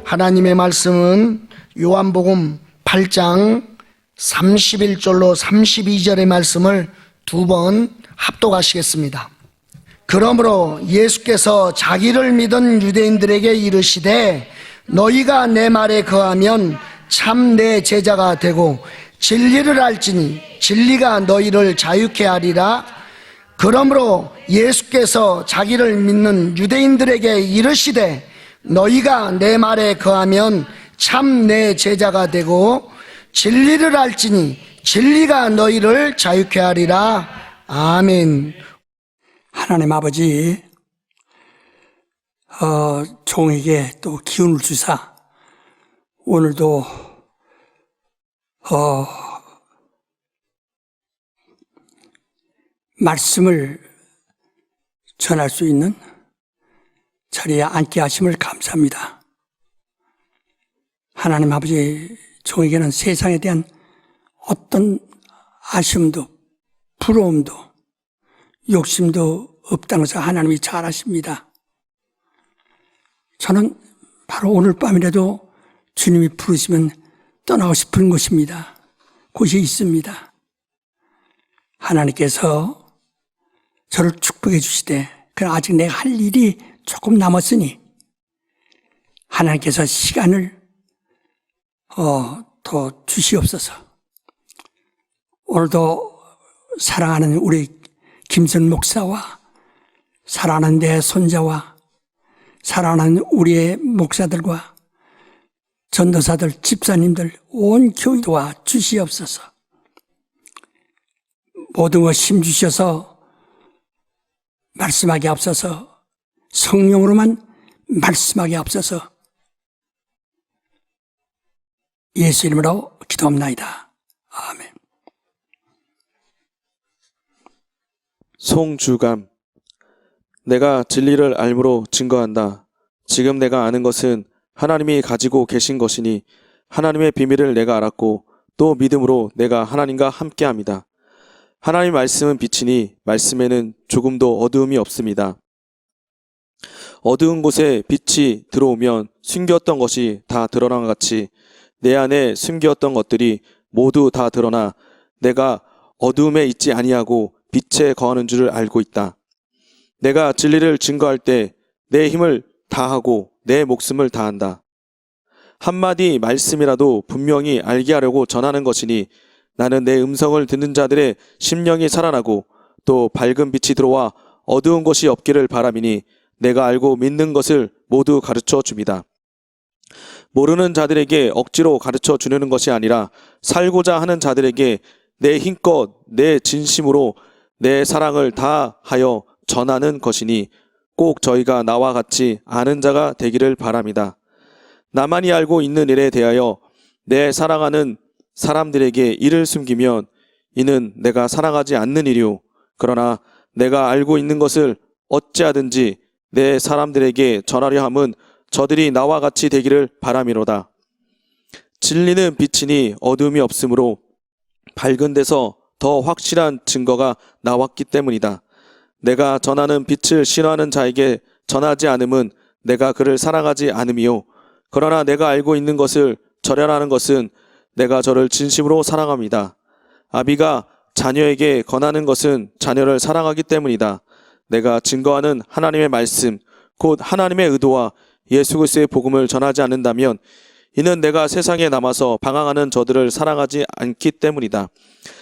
하나님의 말씀은 요한복음 8장 31절로 32절의 말씀을 두 번 합독하시겠습니다. 그러므로 예수께서 자기를 믿은 유대인들에게 이르시되 너희가 내 말에 거하면 참 내 제자가 되고 진리를 알지니 진리가 너희를 자유케 하리라. 그러므로 예수께서 자기를 믿는 유대인들에게 이르시되 너희가 내 말에 거하면 참 내 제자가 되고 진리를 알지니 진리가 너희를 자유케 하리라. 아멘. 하나님 아버지, 종에게 또 기운을 주사 오늘도 말씀을 전할 수 있는 자리에 앉게 하심을 감사합니다. 하나님 아버지, 종에게는 세상에 대한 어떤 아쉬움도 부러움도 욕심도 없다는 것을 하나님이 잘 아십니다. 저는 바로 오늘 밤이라도 주님이 부르시면 떠나고 싶은 곳입니다. 곳이 있습니다. 하나님께서 저를 축복해 주시되 그러나 아직 내가 할 일이 조금 남았으니 하나님께서 시간을 더 주시옵소서. 오늘도 사랑하는 우리 김선 목사와 사랑하는 내 손자와 사랑하는 우리의 목사들과 전도사들, 집사님들 온 교회 도와 주시옵소서. 모든 것 힘 주셔서 말씀하게 앞서서 성령으로만 말씀하게 앞서서 예수 이름으로 기도합나이다. 아멘. 송주감. 내가 진리를 알므로 증거한다. 지금 내가 아는 것은 하나님이 가지고 계신 것이니 하나님의 비밀을 내가 알았고 또 믿음으로 내가 하나님과 함께합니다. 하나님 말씀은 빛이니 말씀에는 조금도 어두움이 없습니다. 어두운 곳에 빛이 들어오면 숨겼던 것이 다 드러난 것 같이 내 안에 숨겼던 것들이 모두 다 드러나 내가 어두움에 있지 아니하고 빛에 거하는 줄을 알고 있다. 내가 진리를 증거할 때 내 힘을 다하고 내 목숨을 다한다. 한마디 말씀이라도 분명히 알게 하려고 전하는 것이니 나는 내 음성을 듣는 자들의 심령이 살아나고 또 밝은 빛이 들어와 어두운 곳이 없기를 바람이니 내가 알고 믿는 것을 모두 가르쳐 줍니다. 모르는 자들에게 억지로 가르쳐 주려는 것이 아니라 살고자 하는 자들에게 내 힘껏 내 진심으로 내 사랑을 다하여 전하는 것이니 꼭 저희가 나와 같이 아는 자가 되기를 바랍니다. 나만이 알고 있는 일에 대하여 내 사랑하는 사람들에게 이를 숨기면 이는 내가 사랑하지 않는 일이요. 그러나 내가 알고 있는 것을 어찌하든지 내 사람들에게 전하려 함은 저들이 나와 같이 되기를 바라미로다. 진리는 빛이니 어둠이 없으므로 밝은 데서 더 확실한 증거가 나왔기 때문이다. 내가 전하는 빛을 싫어하는 자에게 전하지 않음은 내가 그를 사랑하지 않음이요. 그러나 내가 알고 있는 것을 절연하는 것은 내가 저를 진심으로 사랑합니다. 아비가 자녀에게 권하는 것은 자녀를 사랑하기 때문이다. 내가 증거하는 하나님의 말씀, 곧 하나님의 의도와 예수 그리스도의 복음을 전하지 않는다면 이는 내가 세상에 남아서 방황하는 저들을 사랑하지 않기 때문이다.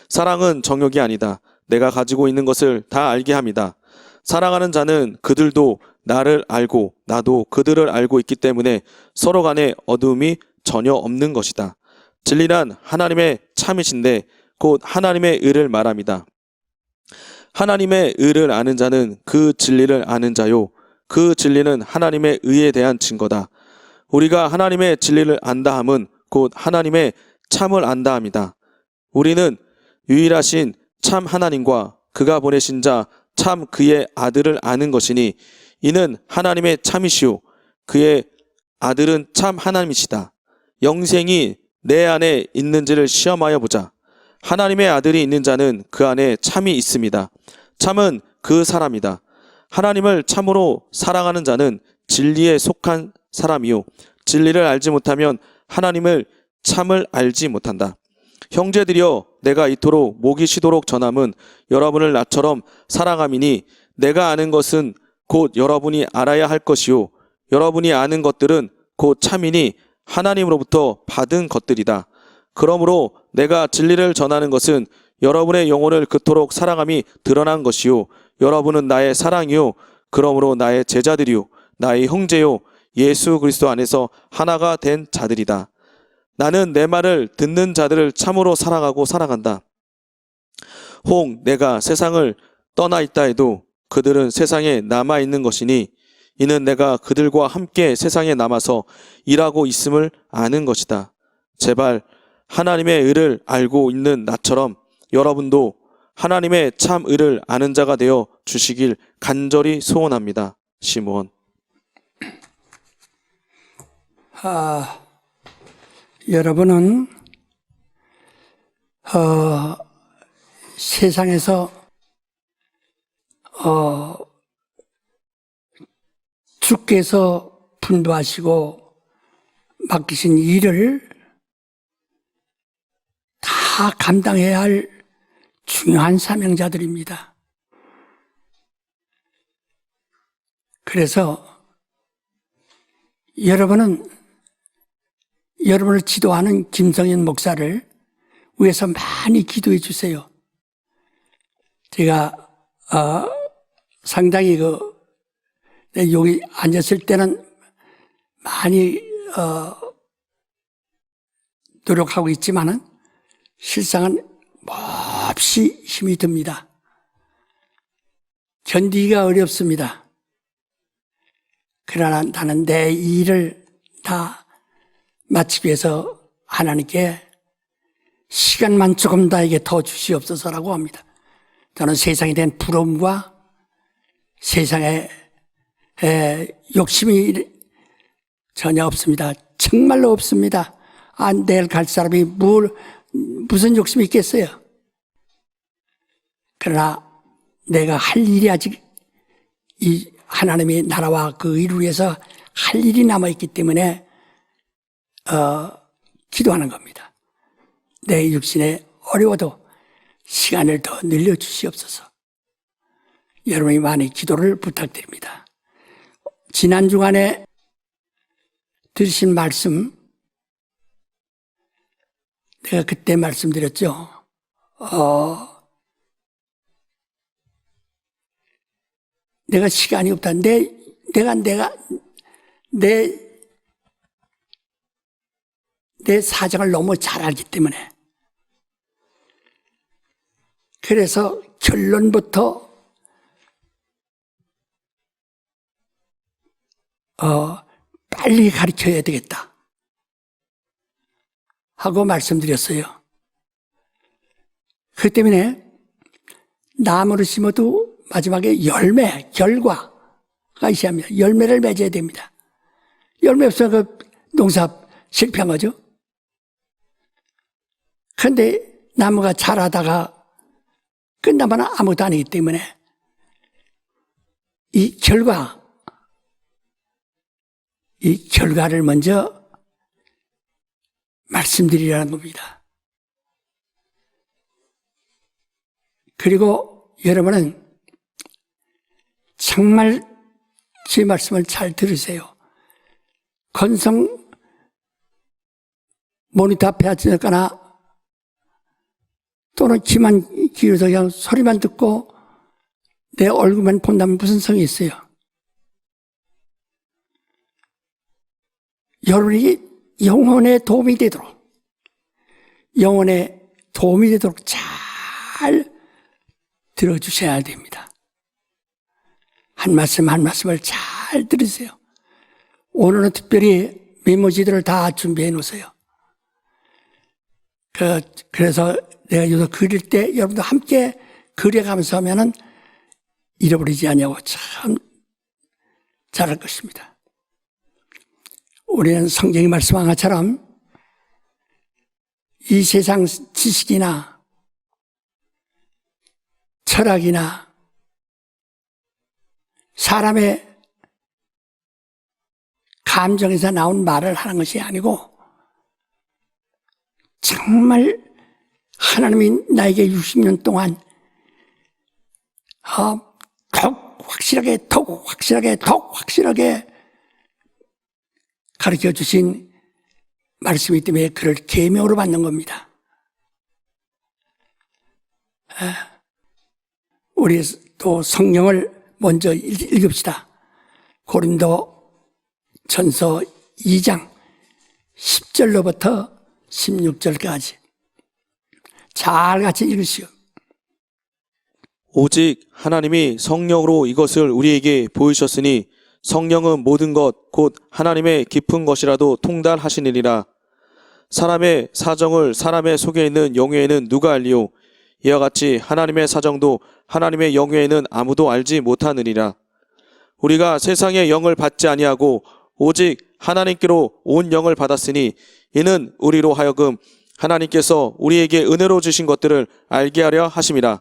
사랑은 정욕이 아니다. 내가 가지고 있는 것을 다 알게 합니다. 사랑하는 자는 그들도 나를 알고 나도 그들을 알고 있기 때문에 서로 간에 어두움이 전혀 없는 것이다. 진리란 하나님의 참이신데 곧 하나님의 의를 말합니다. 하나님의 의를 아는 자는 그 진리를 아는 자요. 그 진리는 하나님의 의에 대한 증거다. 우리가 하나님의 진리를 안다 함은 곧 하나님의 참을 안다 함이다. 우리는 유일하신 참 하나님과 그가 보내신 자 참 그의 아들을 아는 것이니 이는 하나님의 참이시오. 그의 아들은 참 하나님이시다. 영생이 내 안에 있는지를 시험하여 보자. 하나님의 아들이 있는 자는 그 안에 참이 있습니다. 참은 그 사람이다. 하나님을 참으로 사랑하는 자는 진리에 속한 사람이요 진리를 알지 못하면 하나님을 참을 알지 못한다. 형제들이여, 내가 이토록 목이 쉬도록 전함은 여러분을 나처럼 사랑함이니, 내가 아는 것은 곧 여러분이 알아야 할 것이요 여러분이 아는 것들은 곧 참이니 하나님으로부터 받은 것들이다. 그러므로 내가 진리를 전하는 것은 여러분의 영혼을 그토록 사랑함이 드러난 것이요 여러분은 나의 사랑이요 그러므로 나의 제자들이요 나의 형제요 예수 그리스도 안에서 하나가 된 자들이다. 나는 내 말을 듣는 자들을 참으로 사랑하고 사랑한다. 혹 내가 세상을 떠나 있다 해도 그들은 세상에 남아 있는 것이니 이는 내가 그들과 함께 세상에 남아서 일하고 있음을 아는 것이다. 제발 하나님의 의를 알고 있는 나처럼 여러분도 하나님의 참 의를 아는 자가 되어 주시길 간절히 소원합니다. 시므온. 여러분은 세상에서 주께서 분부하시고 맡기신 일을 다 감당해야 할 중요한 사명자들입니다. 그래서 여러분은 여러분을 지도하는 김성현 목사를 위해서 많이 기도해 주세요. 제가 상당히 여기 앉았을 때는 많이 노력하고 있지만은 실상은 몹시 힘이 듭니다. 견디기가 어렵습니다. 그러나 나는 내 일을 다 마치기 위해서 하나님께 시간만 조금 나에게 더 주시옵소서라고 합니다. 저는 세상에 대한 부러움과 세상에 욕심이 전혀 없습니다. 정말로 없습니다. 내일 갈 사람이 무슨 욕심이 있겠어요? 그러나 내가 할 일이 아직 이 하나님의 나라와 그 일을 위해서 할 일이 남아있기 때문에 기도하는 겁니다. 내 육신에 어려워도 시간을 더 늘려주시옵소서. 여러분이 많이 기도를 부탁드립니다. 지난 주간에 들으신 말씀, 내가 그때 말씀드렸죠. 내가 시간이 없다. 내 사정을 너무 잘 알기 때문에. 그래서 결론부터 빨리 가르쳐야 되겠다 하고 말씀드렸어요. 그 때문에 나무를 심어도 마지막에 열매, 결과가 있어야 합니다. 열매를 맺어야 됩니다. 열매 없으면 그 농사 실패한 거죠. 그런데 나무가 자라다가 끝나면 아무것도 아니기 때문에 이 결과를 먼저 말씀드리라는 겁니다. 그리고 여러분은 정말 제 말씀을 잘 들으세요. 건성 모니터 앞에 앉거나 또는 귀만 기울여서 그냥 소리만 듣고 내 얼굴만 본다면 무슨 성이 있어요? 여러분이 영혼에 도움이 되도록 잘 들어주셔야 됩니다. 한 말씀 한 말씀을 잘 들으세요. 오늘은 특별히 메모지들을 다 준비해 놓으세요. 그래서 내가 여기서 그릴 때 여러분도 함께 그려가면서 하면은 잃어버리지 않냐고 참 잘할 것입니다. 우리는 성경이 말씀한 것처럼 이 세상 지식이나 철학이나 사람의 감정에서 나온 말을 하는 것이 아니고 정말 하나님이 나에게 60년 동안 더욱 확실하게 가르쳐 주신 말씀이기 때문에 그를 계명으로 받는 겁니다. 우리 또 성경을 먼저 읽읍시다. 고린도 전서 2장 10절로부터 16절까지 잘 같이 읽으시오. 오직 하나님이 성령으로 이것을 우리에게 보이셨으니 성령은 모든 것 곧 하나님의 깊은 것이라도 통달하시느니라. 사람의 사정을 사람의 속에 있는 영예에는 누가 알리요? 이와 같이 하나님의 사정도 하나님의 영예에는 아무도 알지 못하느니라. 우리가 세상의 영을 받지 아니하고 오직 하나님께로 온 영을 받았으니 이는 우리로 하여금 하나님께서 우리에게 은혜로 주신 것들을 알게 하려 하심이라.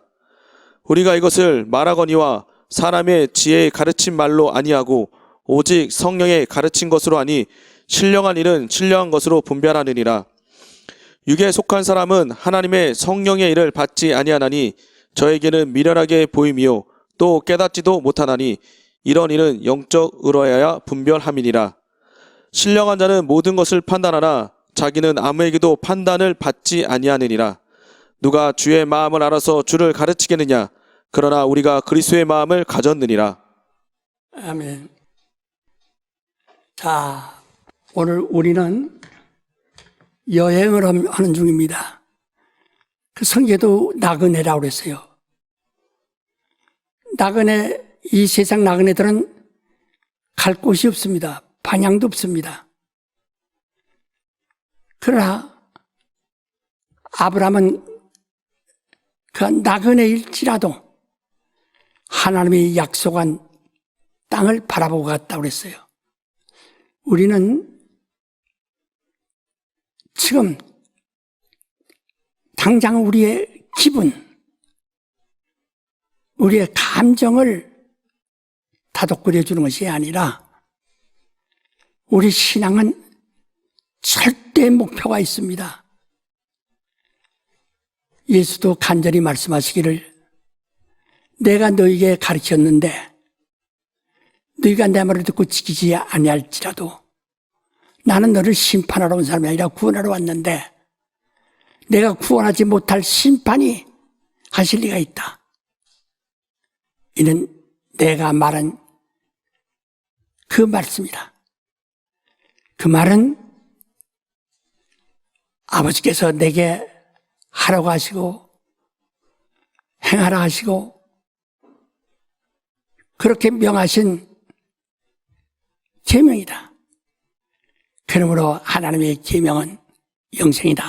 우리가 이것을 말하거니와 사람의 지혜의 가르친 말로 아니하고 오직 성령의 가르친 것으로 하니 신령한 일은 신령한 것으로 분별하느니라. 육에 속한 사람은 하나님의 성령의 일을 받지 아니하나니 저에게는 미련하게 보임이요 또 깨닫지도 못하나니 이런 일은 영적으로야 분별함이니라. 신령한 자는 모든 것을 판단하나 자기는 아무에게도 판단을 받지 아니하느니라. 누가 주의 마음을 알아서 주를 가르치겠느냐? 그러나 우리가 그리스도의 마음을 가졌느니라. 아멘. 자, 오늘 우리는 여행을 하는 중입니다. 그 성경에도 나그네라고 그랬어요. 나그네, 이 세상 나그네들은 갈 곳이 없습니다. 방향도 없습니다. 그러나 아브라함은 그 나그네일지라도 하나님이 약속한 땅을 바라보고 갔다고 그랬어요. 우리는 지금 당장 우리의 기분, 우리의 감정을 다독거려 주는 것이 아니라 우리 신앙은 절대 목표가 있습니다. 예수도 간절히 말씀하시기를 내가 너에게 가르쳤는데 너희가 내 말을 듣고 지키지 아니할지라도 나는 너를 심판하러 온 사람이 아니라 구원하러 왔는데 내가 구원하지 못할 심판이 하실 리가 있다. 이는 내가 말한 그 말씀이다. 그 말은 아버지께서 내게 하라고 하시고 행하라 하시고 그렇게 명하신 계명이다. 그러므로 하나님의 계명은 영생이다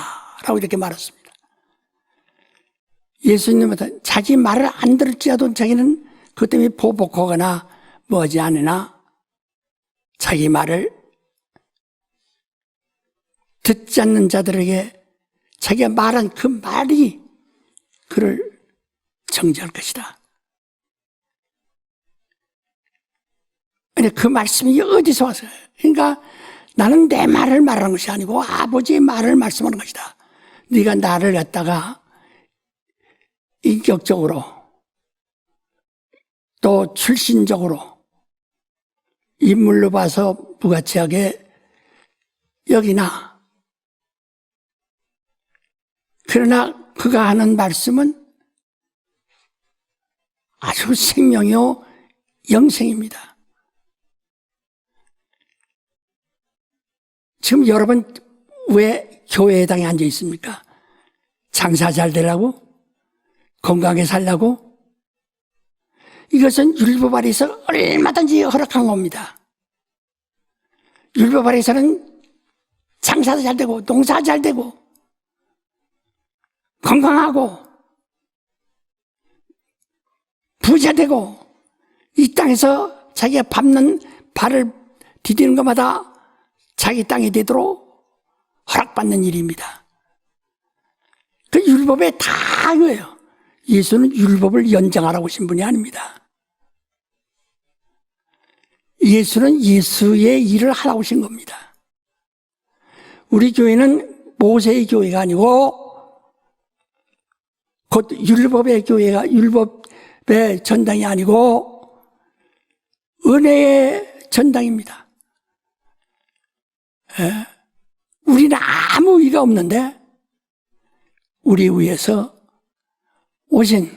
라고 이렇게 말했습니다. 예수님은 자기 말을 안 들을지라도 자기는 그것 때문에 보복하거나 뭐하지 않으나 자기 말을 듣지 않는 자들에게 자기가 말한 그 말이 그를 정죄할 것이다. 근데 그 말씀이 어디서 왔어요? 그러니까 나는 내 말을 말하는 것이 아니고 아버지의 말을 말씀하는 것이다. 네가 나를 갖다가 인격적으로 또 출신적으로 인물로 봐서 무가치하게 여기나 그러나 그가 하는 말씀은 아주 생명이요 영생입니다. 지금 여러분 왜 교회 회당에 앉아 있습니까? 장사 잘 되라고? 건강하게 살라고? 이것은 율법 아래에서 얼마든지 허락한 겁니다. 율법 아래에서는 장사도 잘 되고 농사 잘 되고 건강하고 부자 되고 이 땅에서 자기가 밟는 발을 디디는 것마다 자기 땅이 되도록 허락받는 일입니다. 그 율법에 다 이거예요. 예수는 율법을 연장하라고 하신 분이 아닙니다. 예수는 예수의 일을 하라고 하신 겁니다. 우리 교회는 모세의 교회가 아니고 곧 율법의 교회가, 율법의 전당이 아니고 은혜의 전당입니다. 우리는 아무 의가 없는데 우리 위해서 오신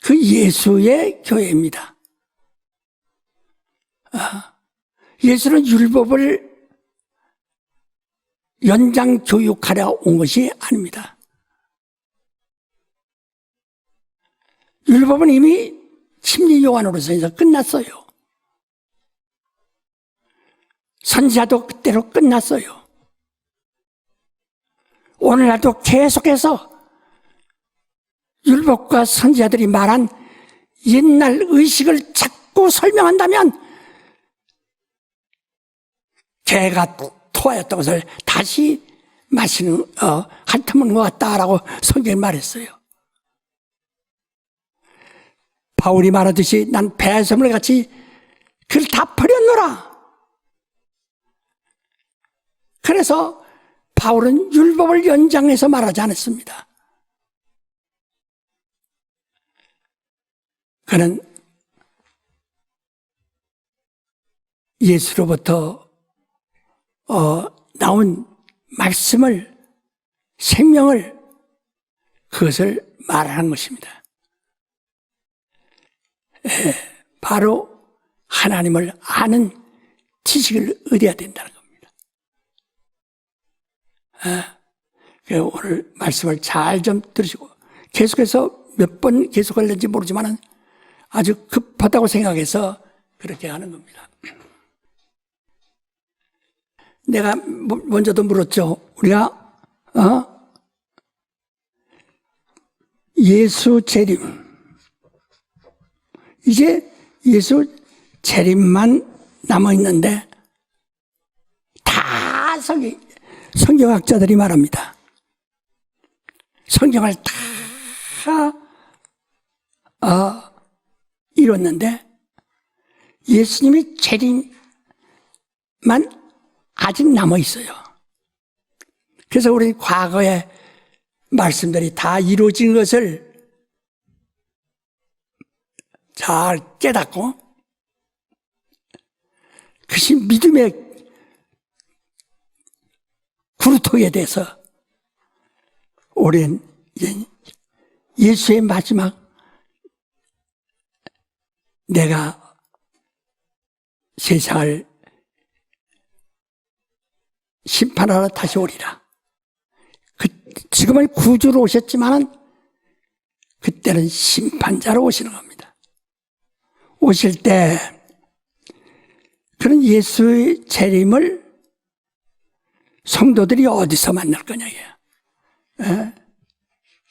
그 예수의 교회입니다. 예수는 율법을 연장 교육하려 온 것이 아닙니다. 율법은 이미 심리 요한으로서 끝났어요. 선지자도 그때로 끝났어요. 오늘날도 계속해서 율법과 선지자들이 말한 옛날 의식을 자꾸 설명한다면 개가 토하였던 것을 다시 마시는 핥으면 것 같다라고 성경이 말했어요. 바울이 말하듯이 난 배설물 같이 그를 다 버렸노라. 그래서 바울은 율법을 연장해서 말하지 않았습니다. 그는 예수로부터 나온 말씀을, 생명을, 그것을 말하는 것입니다. 바로 하나님을 아는 지식을 얻어야 된다는 겁니다. 오늘 말씀을 잘 좀 들으시고, 계속해서 몇 번 계속할는지 모르지만 아주 급하다고 생각해서 그렇게 하는 겁니다. 내가 먼저도 물었죠. 우리가 예수 재림, 이제 예수 재림만 남아있는데 다 성경학자들이 말합니다. 성경을 다 이뤘는데 예수님이 재림만 아직 남아있어요. 그래서 우리 과거의 말씀들이 다 이루어진 것을 잘 깨닫고 그것이 믿음의 구루통에 대해서 오랜 예수의 마지막 내가 세상을 심판하러 다시 오리라. 지금은 구주로 오셨지만은 그때는 심판자로 오시는 겁니다. 오실 때 그런 예수의 재림을 성도들이 어디서 만날 거냐 이게.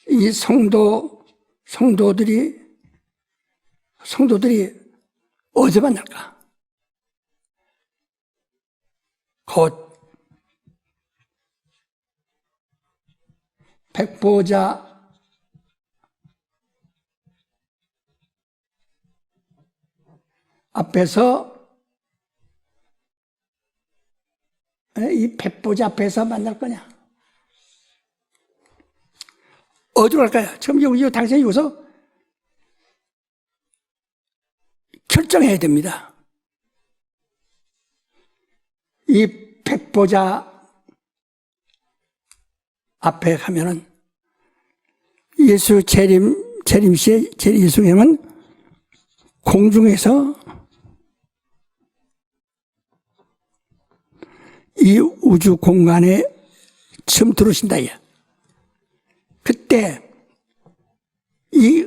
이 성도들이 어디서 만날까? 곧 백보자 앞에서, 이 백보자 앞에서 만날 거냐? 어디로 갈까요? 지금 당신이 여기서 결정해야 됩니다. 이 백보자 앞에 가면은 예수 재림 시에 예수님은 공중에서 이 우주 공간에 처음 들어오신다. 그때 이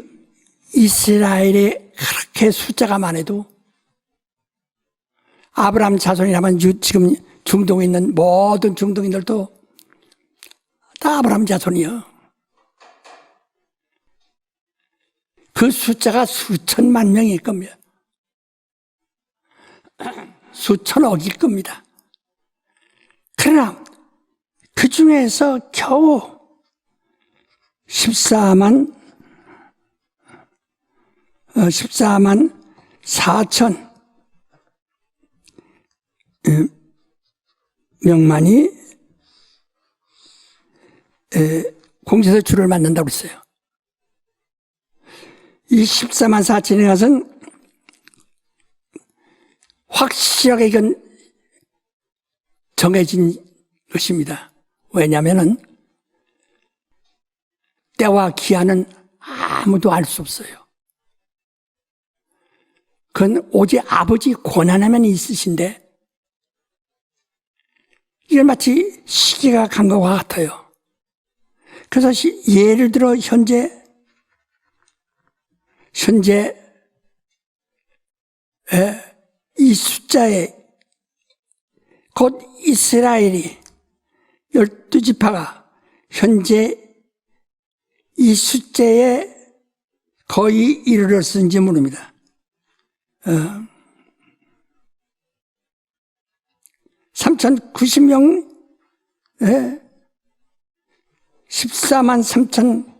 이스라엘에 그렇게 숫자가 많아도 아브라함 자손이라면 지금 중동에 있는 모든 중동인들도 다 아브라함 자손이요. 그 숫자가 수천만 명일 겁니다. 수천억일 겁니다. 그러나 그 중에서 겨우 14만 4천 명만이 공제에서 주를 만난다고 했어요. 이 14만 4천의 것은 확실하게 이건 정해진 것입니다. 왜냐하면 때와 기한은 아무도 알 수 없어요. 그건 오직 아버지 권한하면 있으신데 이건 마치 시기가 간 것과 같아요. 그래서 예를 들어 현재 이 숫자에 곧 이스라엘이 12지파가 현재 이 숫자에 거의 이르렀는지 모릅니다. 3,090명, 14만 3천,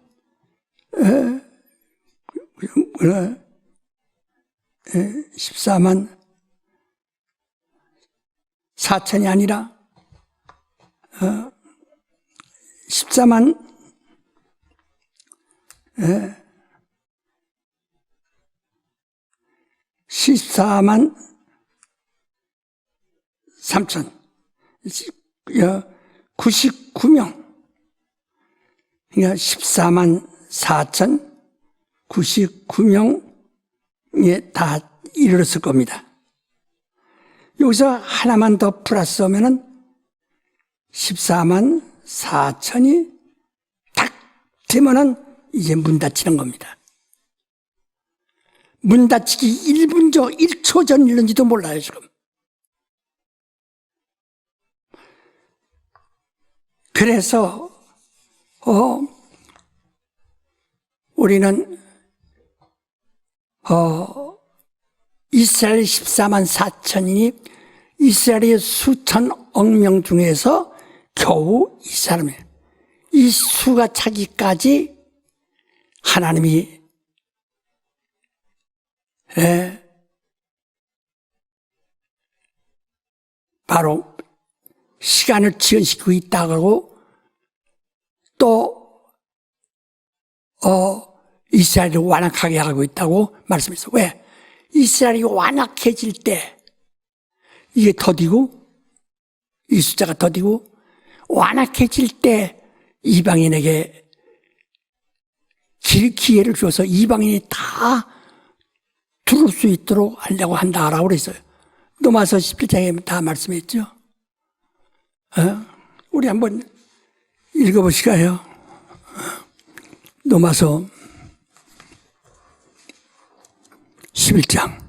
14만 4천이 아니라 14만 3천 99명 그러니까 14만 4천 99명에 다 이르렀을 겁니다. 여기서 하나만 더 플러스 하면은 14만 4천이 딱 되면은 이제 문 닫히는 겁니다. 문 닫히기 1초 전 일는지도 몰라요, 지금. 그래서, 우리는, 이스라엘 14만 4천이니 이스라엘의 수천억 명 중에서 겨우 이 사람이에요. 이 수가 차기까지 하나님이 바로 시간을 지연시키고 있다고 또 이스라엘을 완악하게 하고 있다고 말씀했어요. 왜? 이스라엘이 완악해질 때 이게 더디고 이 숫자가 더디고 완악해질 때 이방인에게 기회를 줘서 이방인이 다 들을 수 있도록 하려고 한다라고 그랬어요. 로마서 17장에 다 말씀했죠. 우리 한번 읽어보실까요? 로마서 11장.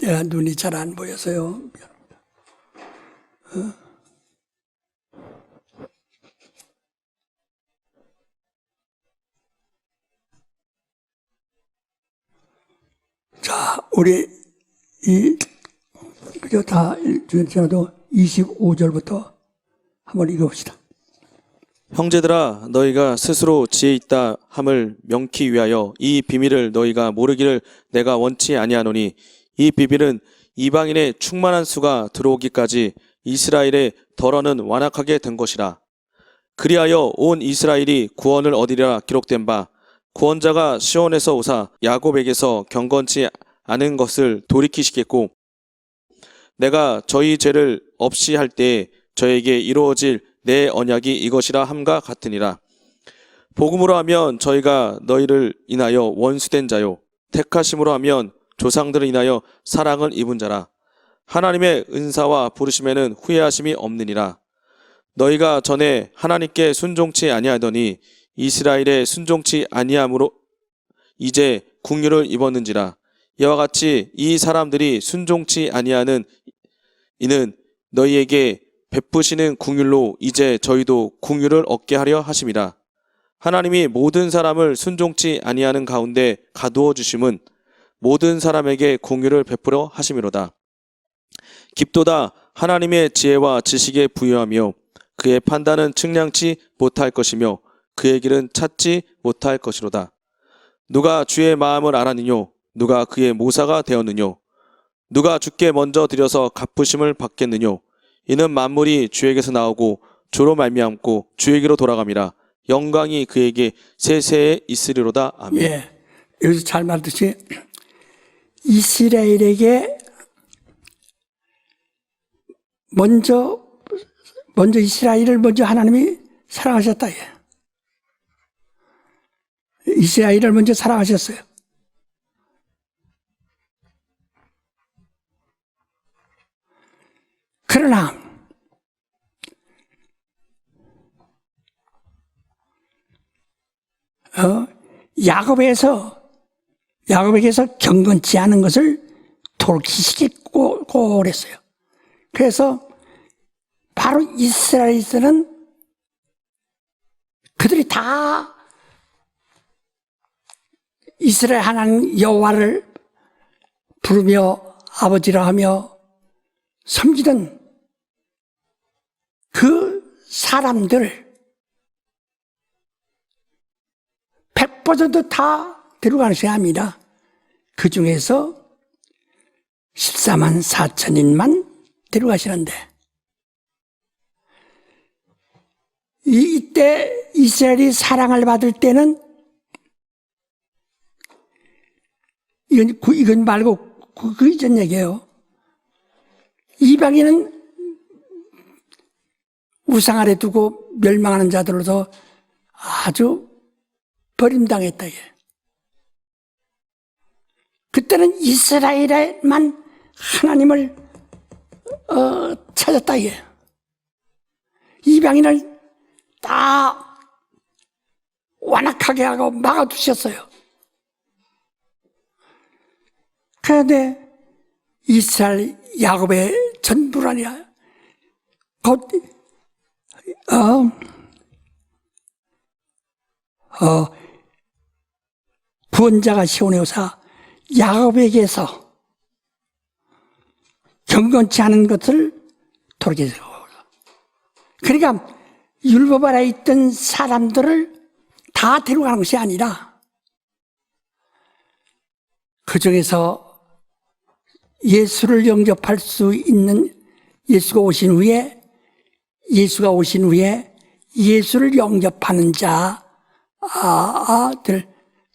내가 눈이 잘 안 보여서요. 자, 우리 그저 다 읽지라도 25절부터 한번 읽어봅시다. 형제들아 너희가 스스로 지혜 있다 함을 명키 위하여 이 비밀을 너희가 모르기를 내가 원치 아니하노니 이 비밀은 이방인의 충만한 수가 들어오기까지 이스라엘의 덜어는 완악하게 된 것이라. 그리하여 온 이스라엘이 구원을 얻으리라 기록된 바 구원자가 시온에서 오사 야곱에게서 경건치 않은 것을 돌이키시겠고 내가 저희 죄를 없이 할 때에 저에게 이루어질 내 언약이 이것이라 함과 같으니라. 복음으로 하면 저희가 너희를 인하여 원수된 자요 택하심으로 하면 조상들을 인하여 사랑을 입은 자라. 하나님의 은사와 부르심에는 후회하심이 없느니라. 너희가 전에 하나님께 순종치 아니하더니 이스라엘에 순종치 아니함으로 이제 긍휼을 입었는지라. 이와 같이 이 사람들이 순종치 아니하는 이는 너희에게 베푸시는 긍휼로 이제 저희도 긍휼을 얻게 하려 하심이라. 하나님이 모든 사람을 순종치 아니하는 가운데 가두어 주심은 모든 사람에게 긍휼을 베풀어 하심이로다. 깊도다 하나님의 지혜와 지식에 부유하며 그의 판단은 측량치 못할 것이며 그의 길은 찾지 못할 것이로다. 누가 주의 마음을 알았느뇨? 누가 그의 모사가 되었느뇨? 누가 주께 먼저 드려서 갚으심을 받겠느뇨? 이는 만물이 주에게서 나오고 주로 말미암고 주에게로 돌아감이라. 영광이 그에게 세세에 있으리로다. 아멘. 예. 여기서 잘 말듯이 이스라엘에게 먼저 이스라엘을 먼저 하나님이 사랑하셨다. 예. 이스라엘을 먼저 사랑하셨어요. 그러나 야곱에게서 경건치 않은 것을 돌키시키고 그랬어요. 그래서 바로 이스라엘에서는 그들이 다 이스라엘 하나님 여호와를 부르며 아버지라 하며 섬기던 그 사람들 100% 다 데려가셔야 합니다. 그 중에서 14만 4천인만 데려가시는데 이때 이스라엘이 사랑을 받을 때는 이건 말고 그 이전 얘기예요. 이방인은 우상 아래 두고 멸망하는 자들로서 아주 버림당했다. 그때는 이스라엘에만 하나님을 찾았다. 이방인을 다 완악하게 하고 막아두셨어요. 그런데 이스라엘 야곱의 전부가 아니라 곧 구원자가 시온에 오사 야곱에게서 경건치 않은 것을 돌이키고, 그러니까 율법 아래 있던 사람들을 다 데려가는 것이 아니라 그 중에서 예수를 영접할 수 있는 예수가 오신 후에 예수를 영접하는 자들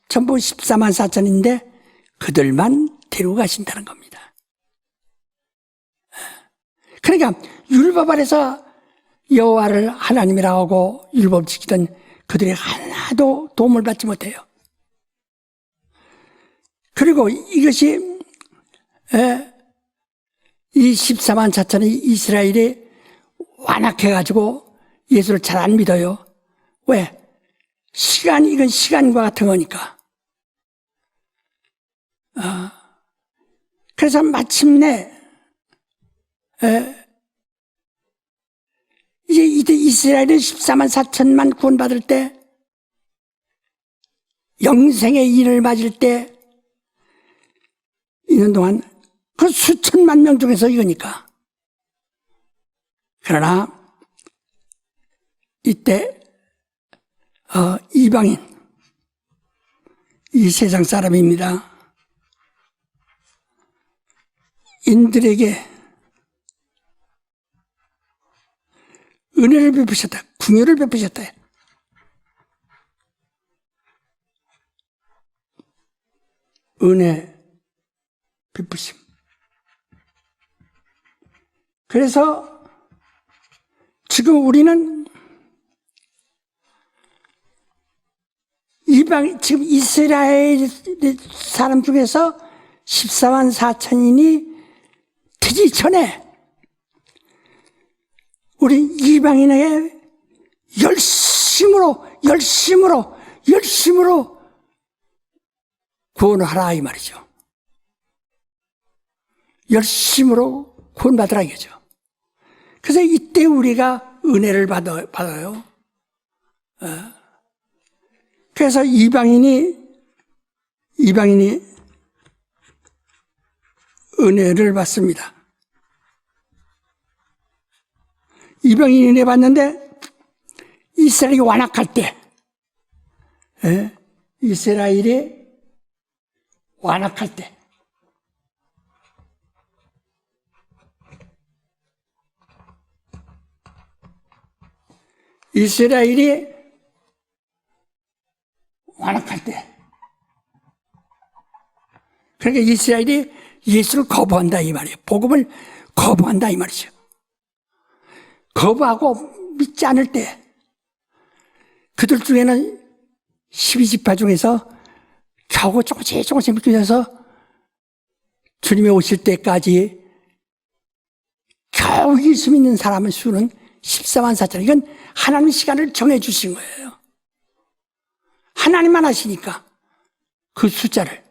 전부 14만 4천인데 그들만 데려가신다는 겁니다. 그러니까 율법 아래서 여호와를 하나님이라고 하고 율법 지키던 그들이 하나도 도움을 받지 못해요. 그리고 이것이 이 14만 4천의 이스라엘이 완악해가지고 예수를 잘 안 믿어요. 왜? 이건 시간과 같은 거니까. 그래서 마침내 이제 이스라엘은 14만 4천만 구원받을 때, 영생의 일을 맞을 때, 있는 동안 그 수천만 명 중에서 이거니까. 그러나 이때 이방인, 이 세상 사람입니다. 인들에게 은혜를 베푸셨다. 궁유를 베푸셨다. 은혜 베푸심. 그래서 지금 우리는 지금 이스라엘 사람 중에서 14만 4천인이 되기 전에 우리 이방인에게 열심으로 구원을 하라 이 말이죠. 열심으로 구원받으라 이거죠. 그래서 이때 우리가 은혜를 받아요. 그래서 이방인이 은혜를 받습니다. 이방인이 은혜 받는데 이스라엘이 완악할 때, 이스라엘이 완악할 때, 이스라엘이 완악할 때, 그러니까 이스라엘이 예수를 거부한다 이 말이에요. 복음을 거부한다 이 말이죠. 거부하고 믿지 않을 때 그들 중에는 12지파 중에서 겨우 조금씩 믿으면서 주님이 오실 때까지 겨우 예수 믿는 사람의 수는 14만 4천. 이건 하나님의 시간을 정해주신 거예요. 하나님만 하시니까 그 숫자를.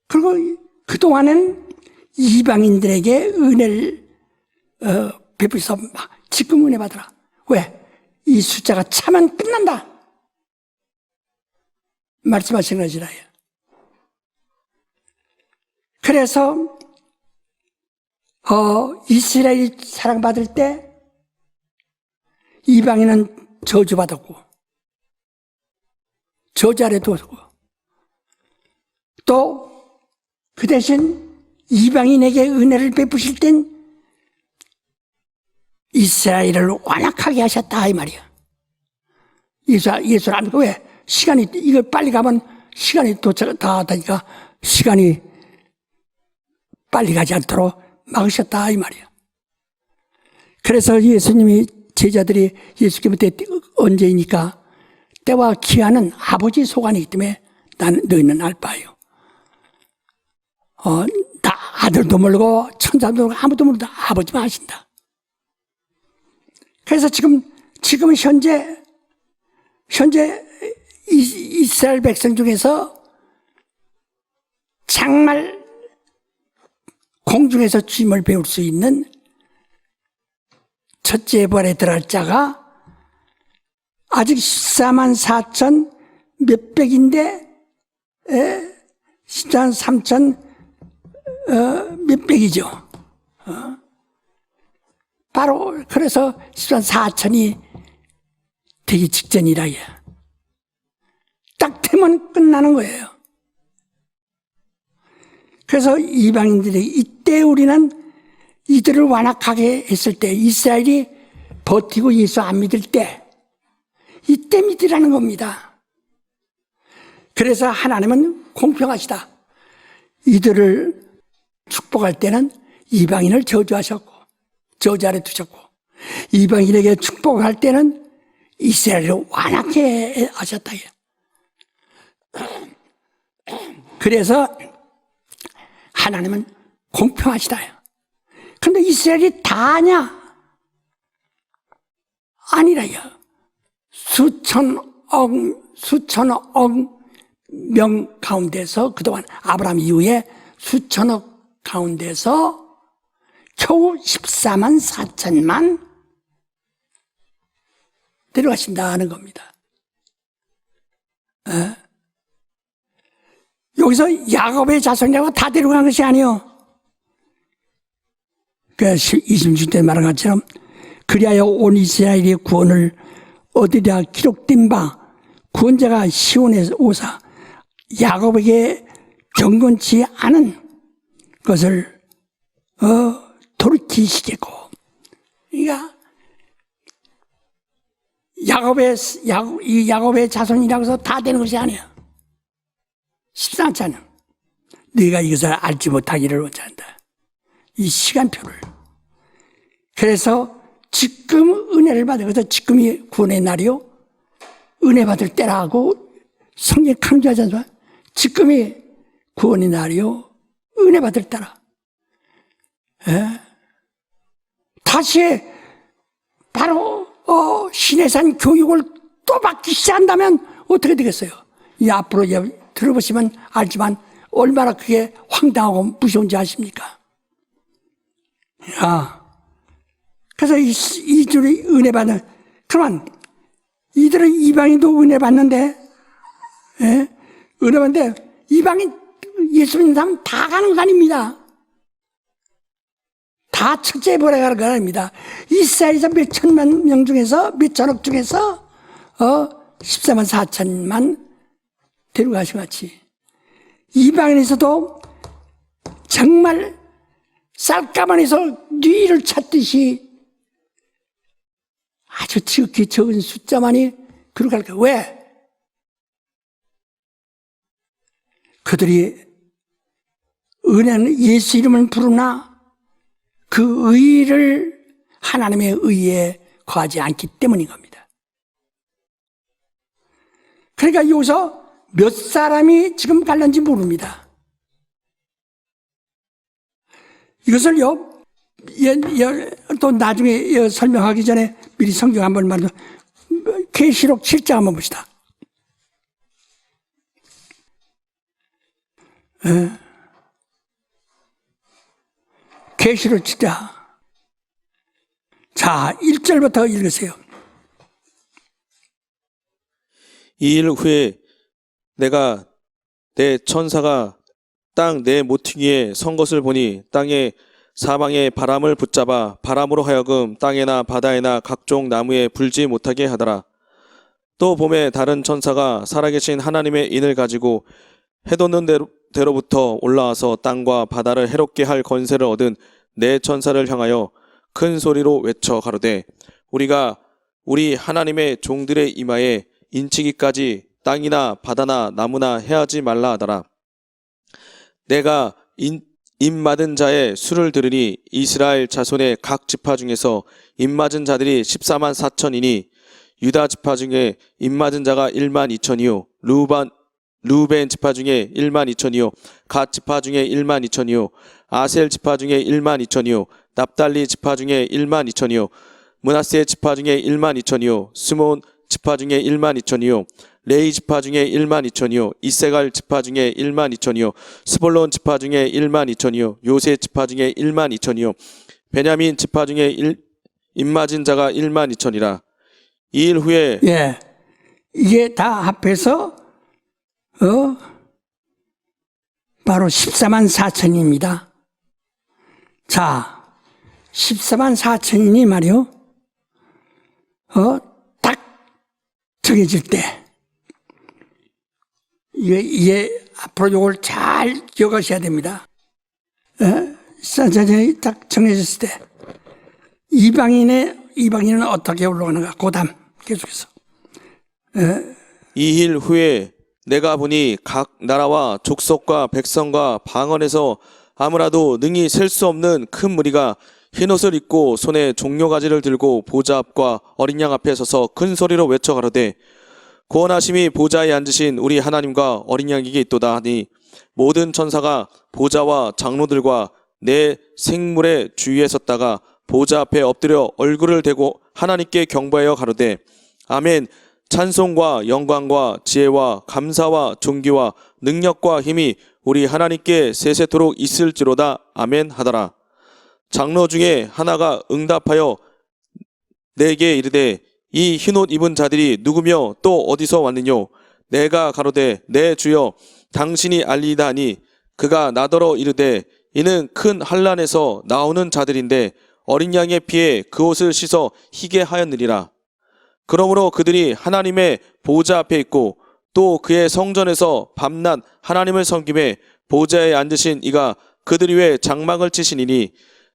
그리고 그동안은 이방인들에게 은혜를 베풀어서 막 지금 은혜 받으라. 왜? 이 숫자가 차면 끝난다 말씀하신 것이라요. 그래서 이스라엘이 사랑받을 때 이방인은 저주받았고 저주 아래 두었고, 또 그 대신 이방인에게 은혜를 베푸실 땐 이스라엘을 완악하게 하셨다 이 말이야. 예수를 안 믿고, 왜? 시간이, 이거 빨리 가면 시간이 도착 다 하다니까 시간이 빨리 가지 않도록 막으셨다 이 말이야. 그래서 예수님이 제자들이 예수께 묻되 언제이니까 때와 기한은 아버지 소관이기 때문에 나는 너희는 알 바요. 나 아들도 모르고 천사도 모르고 아무도 모르고 아버지만 하신다. 그래서 지금 현재 이스라엘 백성 중에서 정말 공중에서 주임을 배울 수 있는 첫째 부활에 들어갈 자가 아직 14만 4천 몇백인데 14만 3천 몇백이죠. 바로 그래서 14만 4천이 되기 직전이라. 딱 되면 끝나는 거예요. 그래서 이방인들이 이때 우리는 이들을 완악하게 했을 때, 이스라엘이 버티고 예수 안 믿을 때, 이때 믿으라는 겁니다. 그래서 하나님은 공평하시다. 이들을 축복할 때는 이방인을 저주하셨고 저주 아래 두셨고, 이방인에게 축복할 때는 이스라엘을 완악해 하셨다. 그래서 하나님은 공평하시다. 그런데 이스라엘이 다냐? 아니라요. 수천억 명 가운데서, 그동안 아브라함 이후에 수천억 가운데서 겨우 14만 4천만 데려가신다는 겁니다. 여기서 야곱의 자손이라고 다 데려간 것이 아니요. 그 26절 말한 것처럼 그리하여 온 이스라엘의 구원을 얻으랴 기록된 바 구원자가 시온에서 오사 야곱에게 경건치 않은 것을 돌이키시겠고. 그러니까 야곱의 자손이라고 해서 다 되는 것이 아니야. 14차는 네가 이것을 알지 못하기를 원한다. 이 시간표를. 그래서 지금 은혜를 받아서 지금이 구원의 날이요, 은혜 받을 때라고 성경 강조하지 않습니까? 지금이 구원의 날이요, 은혜 받을 때라. 다시 바로 시내산 교육을 또 받기 시작한다면 어떻게 되겠어요? 이 앞으로 들어보시면 알지만 얼마나 그게 황당하고 무서운지 아십니까? 그래서 이들이 은혜 받는, 그러면 이들은 이방인도 은혜 받는데, 은혜 받는데 이방인 예수 믿는 사람 다 가는 거 아닙니다. 다 다 축제해버려가는 거 아닙니다. 이스라엘에서 몇 천만 명 중에서, 몇 천억 중에서, 14만 4천만 데려가신 같이. 이방인에서도 정말 쌀가마니에서 뉘를 찾듯이 아주 지극히 적은 숫자만이 그러갈 거예요. 왜? 그들이 은혜는 예수 이름을 부르나 그 의를 하나님의 의에 거하지 않기 때문인 겁니다. 그러니까 여기서 몇 사람이 지금 갈는지 모릅니다. 이것을요, 또 나중에 설명하기 전에 미리 성경 한번 말로 계시록 7장 한번 봅시다. 계시록 7장. 자, 1절부터 읽으세요. 2일 후에 내가 내 천사가 땅 내 모퉁이에 선 것을 보니 땅에 사방에 바람을 붙잡아 바람으로 하여금 땅에나 바다에나 각종 나무에 불지 못하게 하더라. 또 봄에 다른 천사가 살아계신 하나님의 인을 가지고 해돋는 대로부터 올라와서 땅과 바다를 해롭게 할 권세를 얻은 내 천사를 향하여 큰 소리로 외쳐 가로되 우리가 우리 하나님의 종들의 이마에 인치기까지 땅이나 바다나 나무나 해하지 말라 하더라. 내가 입맞은 자의 수를 들으니 이스라엘 자손의 각 지파 중에서 입맞은 자들이 14만 4천이니 유다 지파 중에 입맞은 자가 1만 2천이요 루벤 지파 중에 1만 2천이요 갓 지파 중에 1만 2천이요 아셀 지파 중에 1만 2천이요 납달리 지파 중에 1만 2천이요 므낫세 지파 중에 1만 2천이요 스몬 지파 중에 1만 2천이요 레이 지파 중에 1만 2천이요 이세갈 지파 중에 1만 2천이요 스볼론 지파 중에 1만 2천이요 요세 지파 중에 1만 2천이요 베냐민 지파 중에 입맞은 자가 1만 2천이라. 2일 후에 이게 다 합해서 바로 14만 4천입니다. 자, 14만 4천이니 말이요. 딱 정해질 때 이게 앞으로 이걸 잘 기억하셔야 됩니다. 산산이 딱 정해졌을 때 이방인은 어떻게 올라가는가? 고담 계속해서. 2일 후에 내가 보니 각 나라와 족속과 백성과 방언에서 아무라도 능히 셀 수 없는 큰 무리가 흰옷을 입고 손에 종려가지를 들고 보좌 앞과 어린 양 앞에 서서 큰 소리로 외쳐 가로되 구원하심이 보좌에 앉으신 우리 하나님과 어린 양에게 있도다 하니 모든 천사가 보좌와 장로들과 내 생물의 주위에 섰다가 보좌 앞에 엎드려 얼굴을 대고 하나님께 경배하여 가로되 아멘. 찬송과 영광과 지혜와 감사와 존귀와 능력과 힘이 우리 하나님께 세세토록 있을지로다. 아멘 하더라. 장로 중에 하나가 응답하여 내게 이르되 이 흰옷 입은 자들이 누구며 또 어디서 왔느뇨? 내가 가로되 내 주여 당신이 알리이다 하니 그가 나더러 이르되 이는 큰 환난에서 나오는 자들인데 어린 양의 피에 그 옷을 씻어 희게 하였느니라. 그러므로 그들이 하나님의 보좌 앞에 있고 또 그의 성전에서 밤낮 하나님을 섬김에 보좌에 앉으신 이가 그들 위에 장막을 치시니니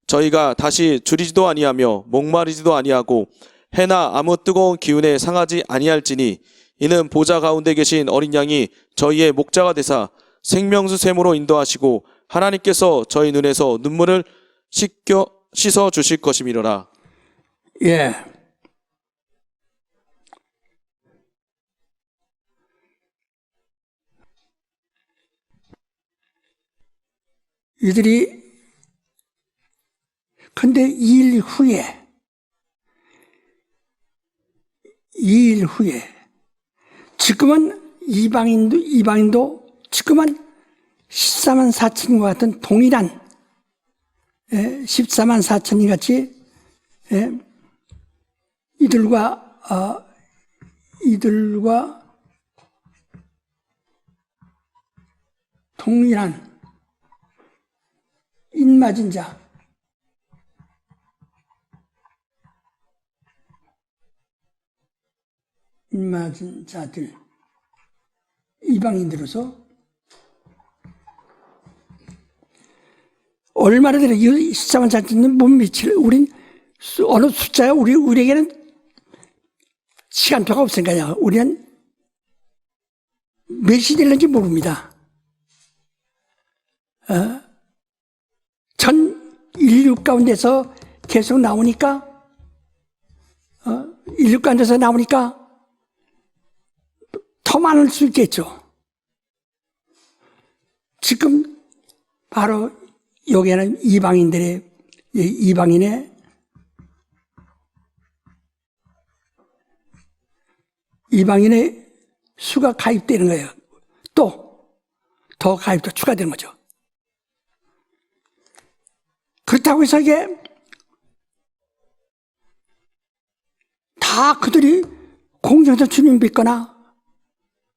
저희가 다시 줄이지도 아니하며 목마르지도 아니하고 해나 아무 뜨거운 기운에 상하지 아니할지니 이는 보좌 가운데 계신 어린 양이 저희의 목자가 되사 생명수 샘으로 인도하시고 하나님께서 저희 눈에서 눈물을 씻어 주실 것임이로라. 근데 2일 후에 지금은 이방인도 지금은 14만 4천과 같은 동일한 14만 4천이 같이 이들과 동일한 인맞은 자 맞은 자들, 이방인들로서 얼마나 되나, 이 숫자만 잘 듣는 못 미칠, 우린 어느 숫자야, 우리에게는 시간표가 없으니까요. 우리는 몇이 되는지 모릅니다. 전 인류 가운데서 계속 나오니까, 인류 가운데서 나오니까 더 많을 수 있겠죠. 지금 바로 여기에는 이방인의 수가 가입되는 거예요. 또 더 가입도 추가되는 거죠. 그렇다고 해서 이게 다 그들이 공중에서 주님 뵙거나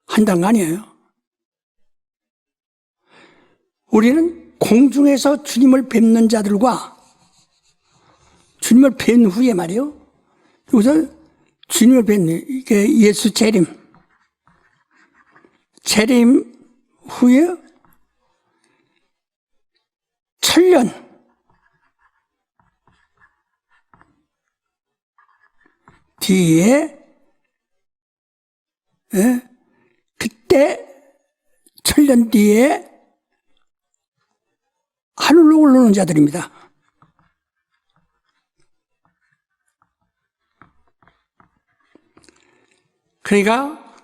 한다는 거 아니에요. 우리는 공중에서 주님을 뵙는 자들과 주님을 뵌 후에 말이요. 여기서 주님을 뵙는, 이게 예수 재림 후에 1000년 뒤에, 그때 1000년 뒤에 하늘로 올라오는 자들입니다. 그러니까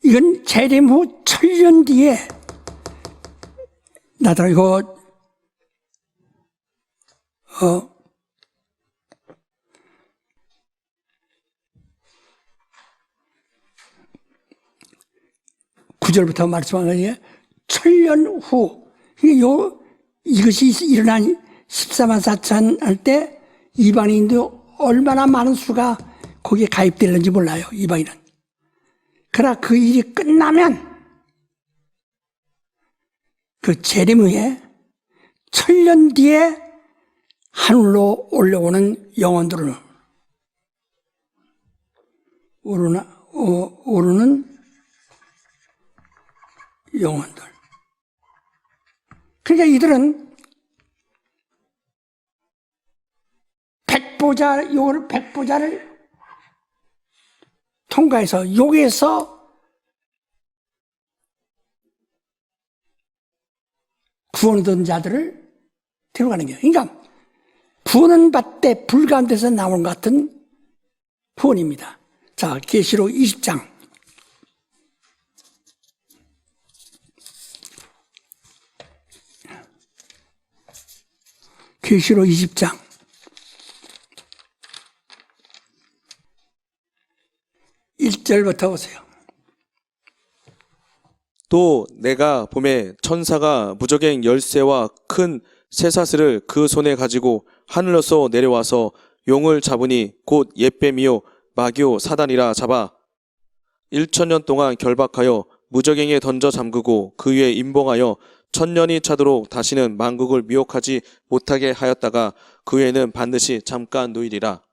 이건 재림 후 1000년 뒤에 나더러 이거 9절부터 말씀하는 게 1000년 후, 이것이 일어난 14만 4천 할 때 이방인도 얼마나 많은 수가 거기에 가입되는지 몰라요, 이방인은. 그러나 그 일이 끝나면 그 재림 후에 1000년 뒤에 하늘로 올라오는 영혼들을 오르는 영혼들. 그러니까 이들은 백보자를 통과해서 여기에서 구원 얻은 자들을 데려가는 거예요. 그러니까 구원은 받되 불가운데서 나오는 것 같은 구원입니다. 자, 계시록 20장. 계시록 20장 1절부터 보세요. 또 내가 봄에 천사가 무저갱 열쇠와 큰 쇠사슬을 그 손에 가지고 하늘로서 내려와서 용을 잡으니 곧 옛뱀이요 마귀요 사단이라 잡아 1000년 동안 결박하여 무저갱에 던져 잠그고 그 위에 임봉하여 1000년이 차도록 다시는 만국을 미혹하지 못하게 하였다가 그 후에는 반드시 잠깐 놓이리라.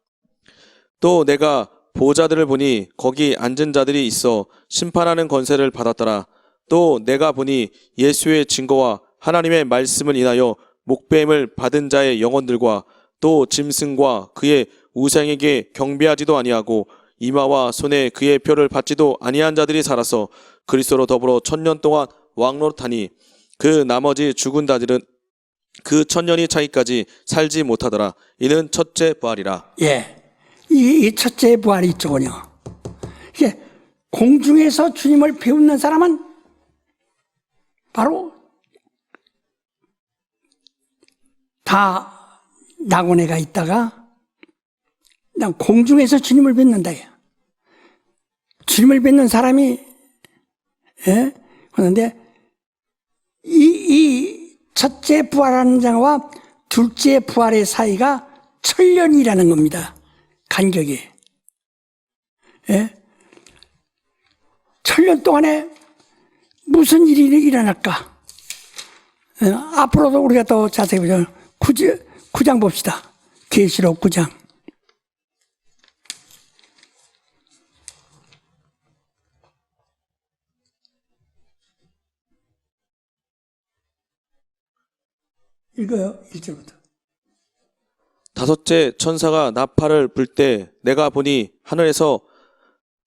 또 내가 보좌들을 보니 거기 앉은 자들이 있어 심판하는 권세를 받았더라. 또 내가 보니 예수의 증거와 하나님의 말씀을 인하여 목배임을 받은 자의 영혼들과 또 짐승과 그의 우상에게 경배하지도 아니하고 이마와 손에 그의 표를 받지도 아니한 자들이 살아서 그리스도로 더불어 1000년 동안 왕노릇하니 그 나머지 죽은 자들은 그 1000년이 차기까지 살지 못하더라. 이는 첫째 부활이라. 예, 이 첫째 부활이 있더군요. 이게 공중에서 주님을 배우는 사람은 바로 다 낙원에 있다가 그냥 공중에서 주님을 뵙는다. 주님을 뵙는 사람이, 그런데 이 첫째 부활하는 자와 둘째 부활의 사이가 1000년이라는 겁니다. 간격이. 1000년 동안에 무슨 일이 일어날까? 앞으로도 우리가 더 자세히 보죠. 9장 봅시다. 계시록 9장. 읽어요. 1절부터. 다섯째 천사가 나팔을 불 때 내가 보니 하늘에서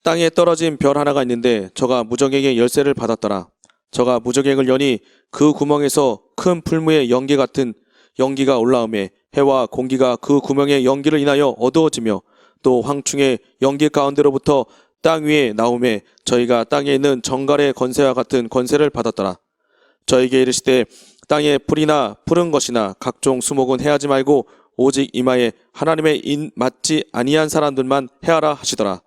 땅에 떨어진 별 하나가 있는데 저가 무적에게 열쇠를 받았더라. 저가 무적액을 여니 그 구멍에서 큰 풀무의 연기 같은 연기가 올라오매 해와 공기가 그 구멍의 연기를 인하여 어두워지며 또 황충의 연기 가운데로부터 땅 위에 나오매 저희가 땅에 있는 정갈의 권세와 같은 권세를 받았더라. 저에게 이르시되 땅에 풀이나 푸른 것이나 각종 수목은 해하지 말고 오직 이마에 하나님의 인 맞지 아니한 사람들만 해하라 하시더라.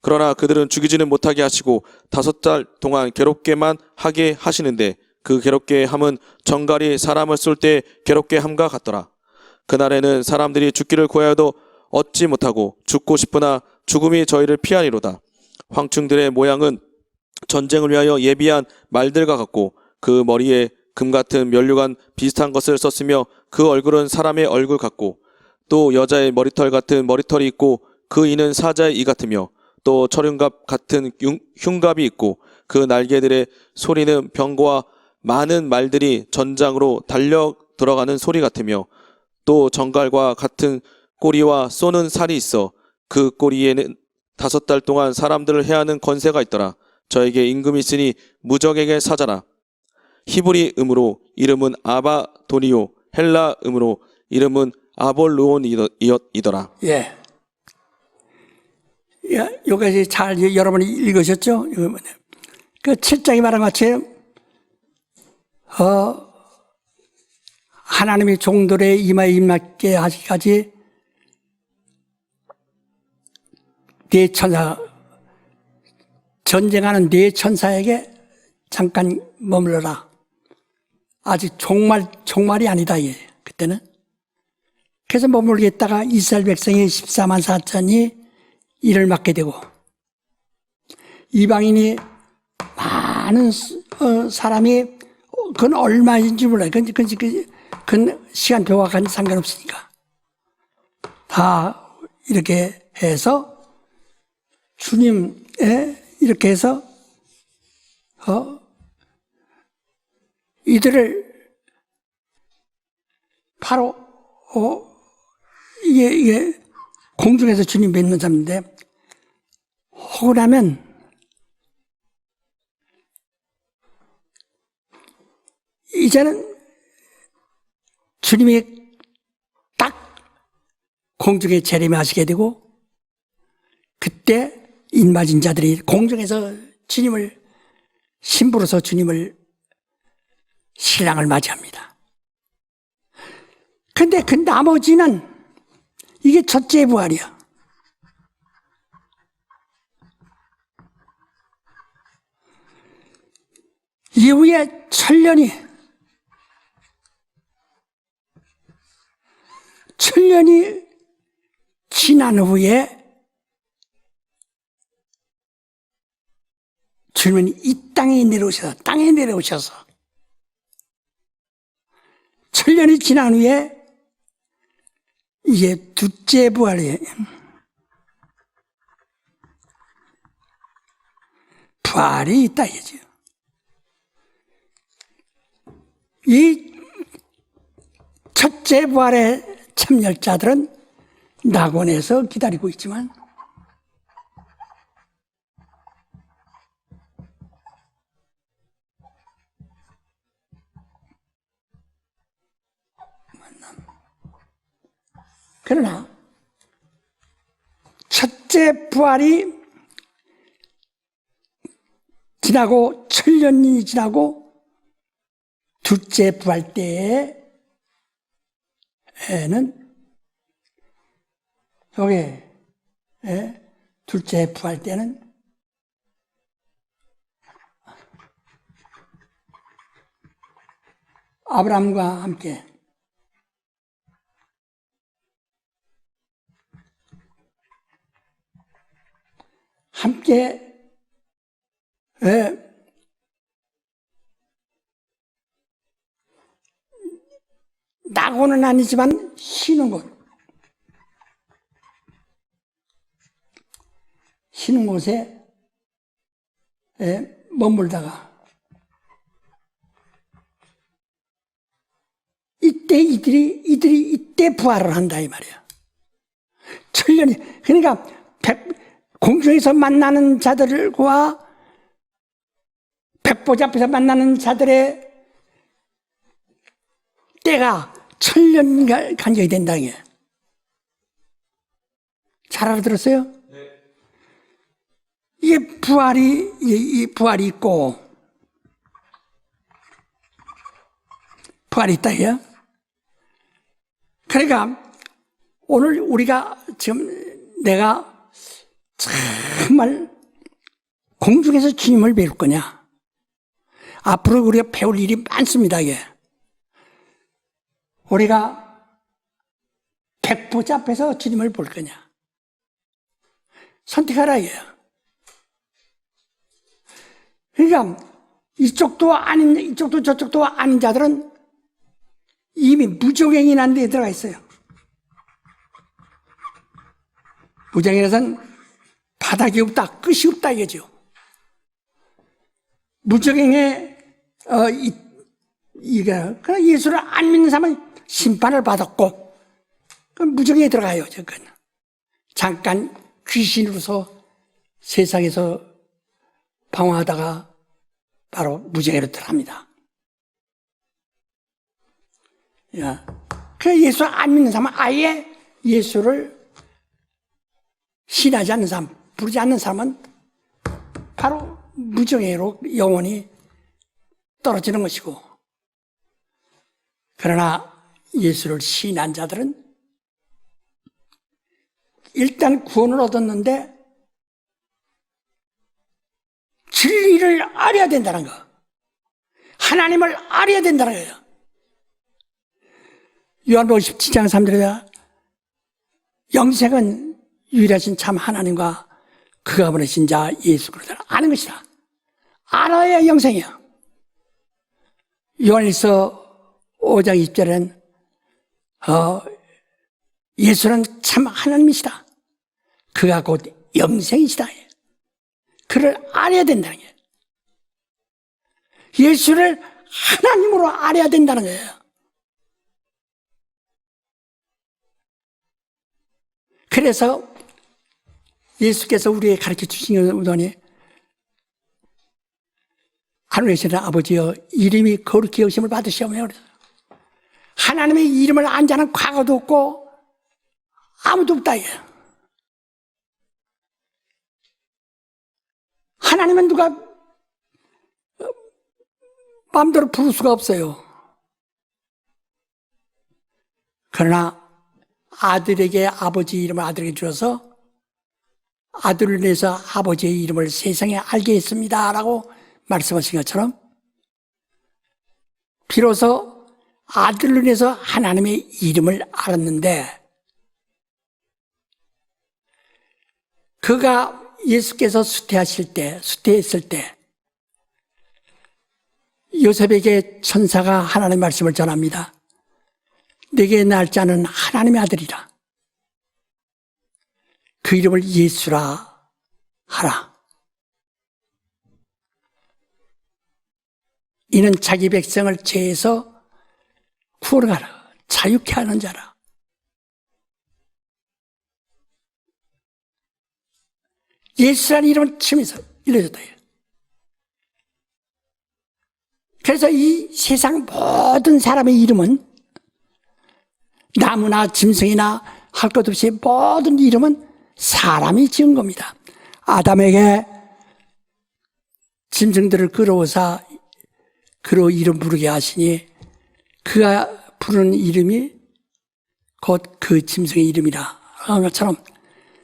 그러나 그들은 죽이지는 못하게 하시고 5달 동안 괴롭게만 하게 하시는데 그 괴롭게 함은 정갈이 사람을 쏠 때 괴롭게 함과 같더라. 그날에는 사람들이 죽기를 구하여도 얻지 못하고 죽고 싶으나 죽음이 저희를 피하리로다. 황충들의 모양은 전쟁을 위하여 예비한 말들과 같고 그 머리에 금 같은 면류관 비슷한 것을 썼으며 그 얼굴은 사람의 얼굴 같고 또 여자의 머리털 같은 머리털이 있고 그 이는 사자의 이 같으며 또 철흉갑 같은 흉갑이 있고 그 날개들의 소리는 병거와 많은 말들이 전장으로 달려 들어가는 소리 같으며 또 정갈과 같은 꼬리와 쏘는 살이 있어 그 꼬리에는 5달 동안 사람들을 해하는 권세가 있더라. 저에게 임금이 있으니 무적에게 사자라. 히브리 음으로 이름은 아바도니오, 헬라 음으로 이름은 아볼루온이더라. 예. 예, 여기까지 잘 여러분이 읽으셨죠? 그 7장이 말한 같이 하나님이 종들의 이마에 임맞게 하기까지 네 천사, 전쟁하는 네 천사에게 잠깐 머물러라. 아직 종말이 아니다. 그때는. 그래서 머물게 있다가 이스라엘 백성이 14만 4천이 일을 맡게 되고 이방인이 많은 사람이 그건 얼마인지 몰라요. 그건 시간표와 상관없으니까 다 이렇게 해서 주님의 이렇게 해서 이들을 바로 이게 공중에서 주님 뵙는 사람인데 하고 나면 이제는 주님이 딱 공중에 재림하시게 되고 그때 인맞은 자들이 공중에서 주님을 신부로서 주님을 신랑을 맞이합니다. 근데 그 나머지는 이게 첫째 부활이야. 이후에 천년이 지난 후에 주님은 이 땅에 내려오셔서 천년이 지난 후에 이게 둘째 부활이에요. 부활이 있다 이거죠. 이 첫째 부활의 참여자들은 낙원에서 기다리고 있지만 그러나 첫째 부활이 지나고 천년이 지나고 둘째 부활 때에는 여기 둘째 부활 때는 아브라함과 함께 낙원은 아니지만 쉬는 곳에 머물다가 이 이때 부활을 한다 이 말이야. 천년이. 그러니까 공중에서 만나는 자들과 백보자 앞에서 만나는 자들의 때가 천년 간격이 된다는 게. 잘 알아들었어요? 네. 이게 이 부활이 있고, 부활이 있다, 이게. 그러니까, 오늘 우리가 지금 내가 정말 공중에서 주님을 배울 거냐? 앞으로 우리가 배울 일이 많습니다, 이게. 우리가 백보자 앞에서 주님을 볼 거냐? 선택하라, 이게요. 그러니까, 이쪽도 저쪽도 아닌 자들은 이미 무적행이라는 데 들어가 있어요. 무적행에서는 바닥이 없다, 끝이 없다, 이거죠. 무적행에, 그러니까 예수를 안 믿는 사람은 심판을 받았고, 무적행에 들어가요, 저건. 잠깐 귀신으로서 세상에서 방황하다가 바로 무적행으로 들어갑니다. 그 예수 안 믿는 사람은 아예 예수를 신하지 않는 사람, 부르지 않는 사람은 바로 무정행으로 영원히 떨어지는 것이고, 그러나 예수를 신한 자들은 일단 구원을 얻었는데 진리를 알아야 된다는 거, 하나님을 알아야 된다는 거예요. 요한복음 17장 3절에 영생은 유일하신 참 하나님과 그가 보내신 자 예수 그리스도를 아는 것이다. 알아야 영생이야. 요한일서 5장 20절에는 예수는 참 하나님이시다. 그가 곧 영생이시다. 그를 알아야 된다는 거예요. 예수를 하나님으로 알아야 된다는 거예요. 그래서 예수께서 우리에게 가르쳐 주신 것이 하늘에 계시는 아버지여 이름이 거룩히 여김을 받으시오며 하나님의 이름을 안 자는 과거도 없고 아무도 없다. 하나님은 누가 마음대로 부를 수가 없어요. 그러나 아들에게 아버지 이름을 아들에게 주어서 아들을 내서 아버지의 이름을 세상에 알게 했습니다 라고 말씀하신 것처럼 비로소 아들을 내서 하나님의 이름을 알았는데, 그가 예수께서 수태했을 때 요셉에게 천사가 하나님의 말씀을 전합니다. 내게 낳을 자는 하나님의 아들이라. 그 이름을 예수라 하라. 이는 자기 백성을 죄에서 구원하라. 자유케 하는 자라. 예수라는 이름은 처음에서 일러졌다. 그래서 이 세상 모든 사람의 이름은 나무나 짐승이나 할 것 없이 모든 이름은 사람이 지은 겁니다. 아담에게 짐승들을 끌어오사 그로 이름 부르게 하시니 그가 부르는 이름이 곧 그 짐승의 이름이라 하는 것처럼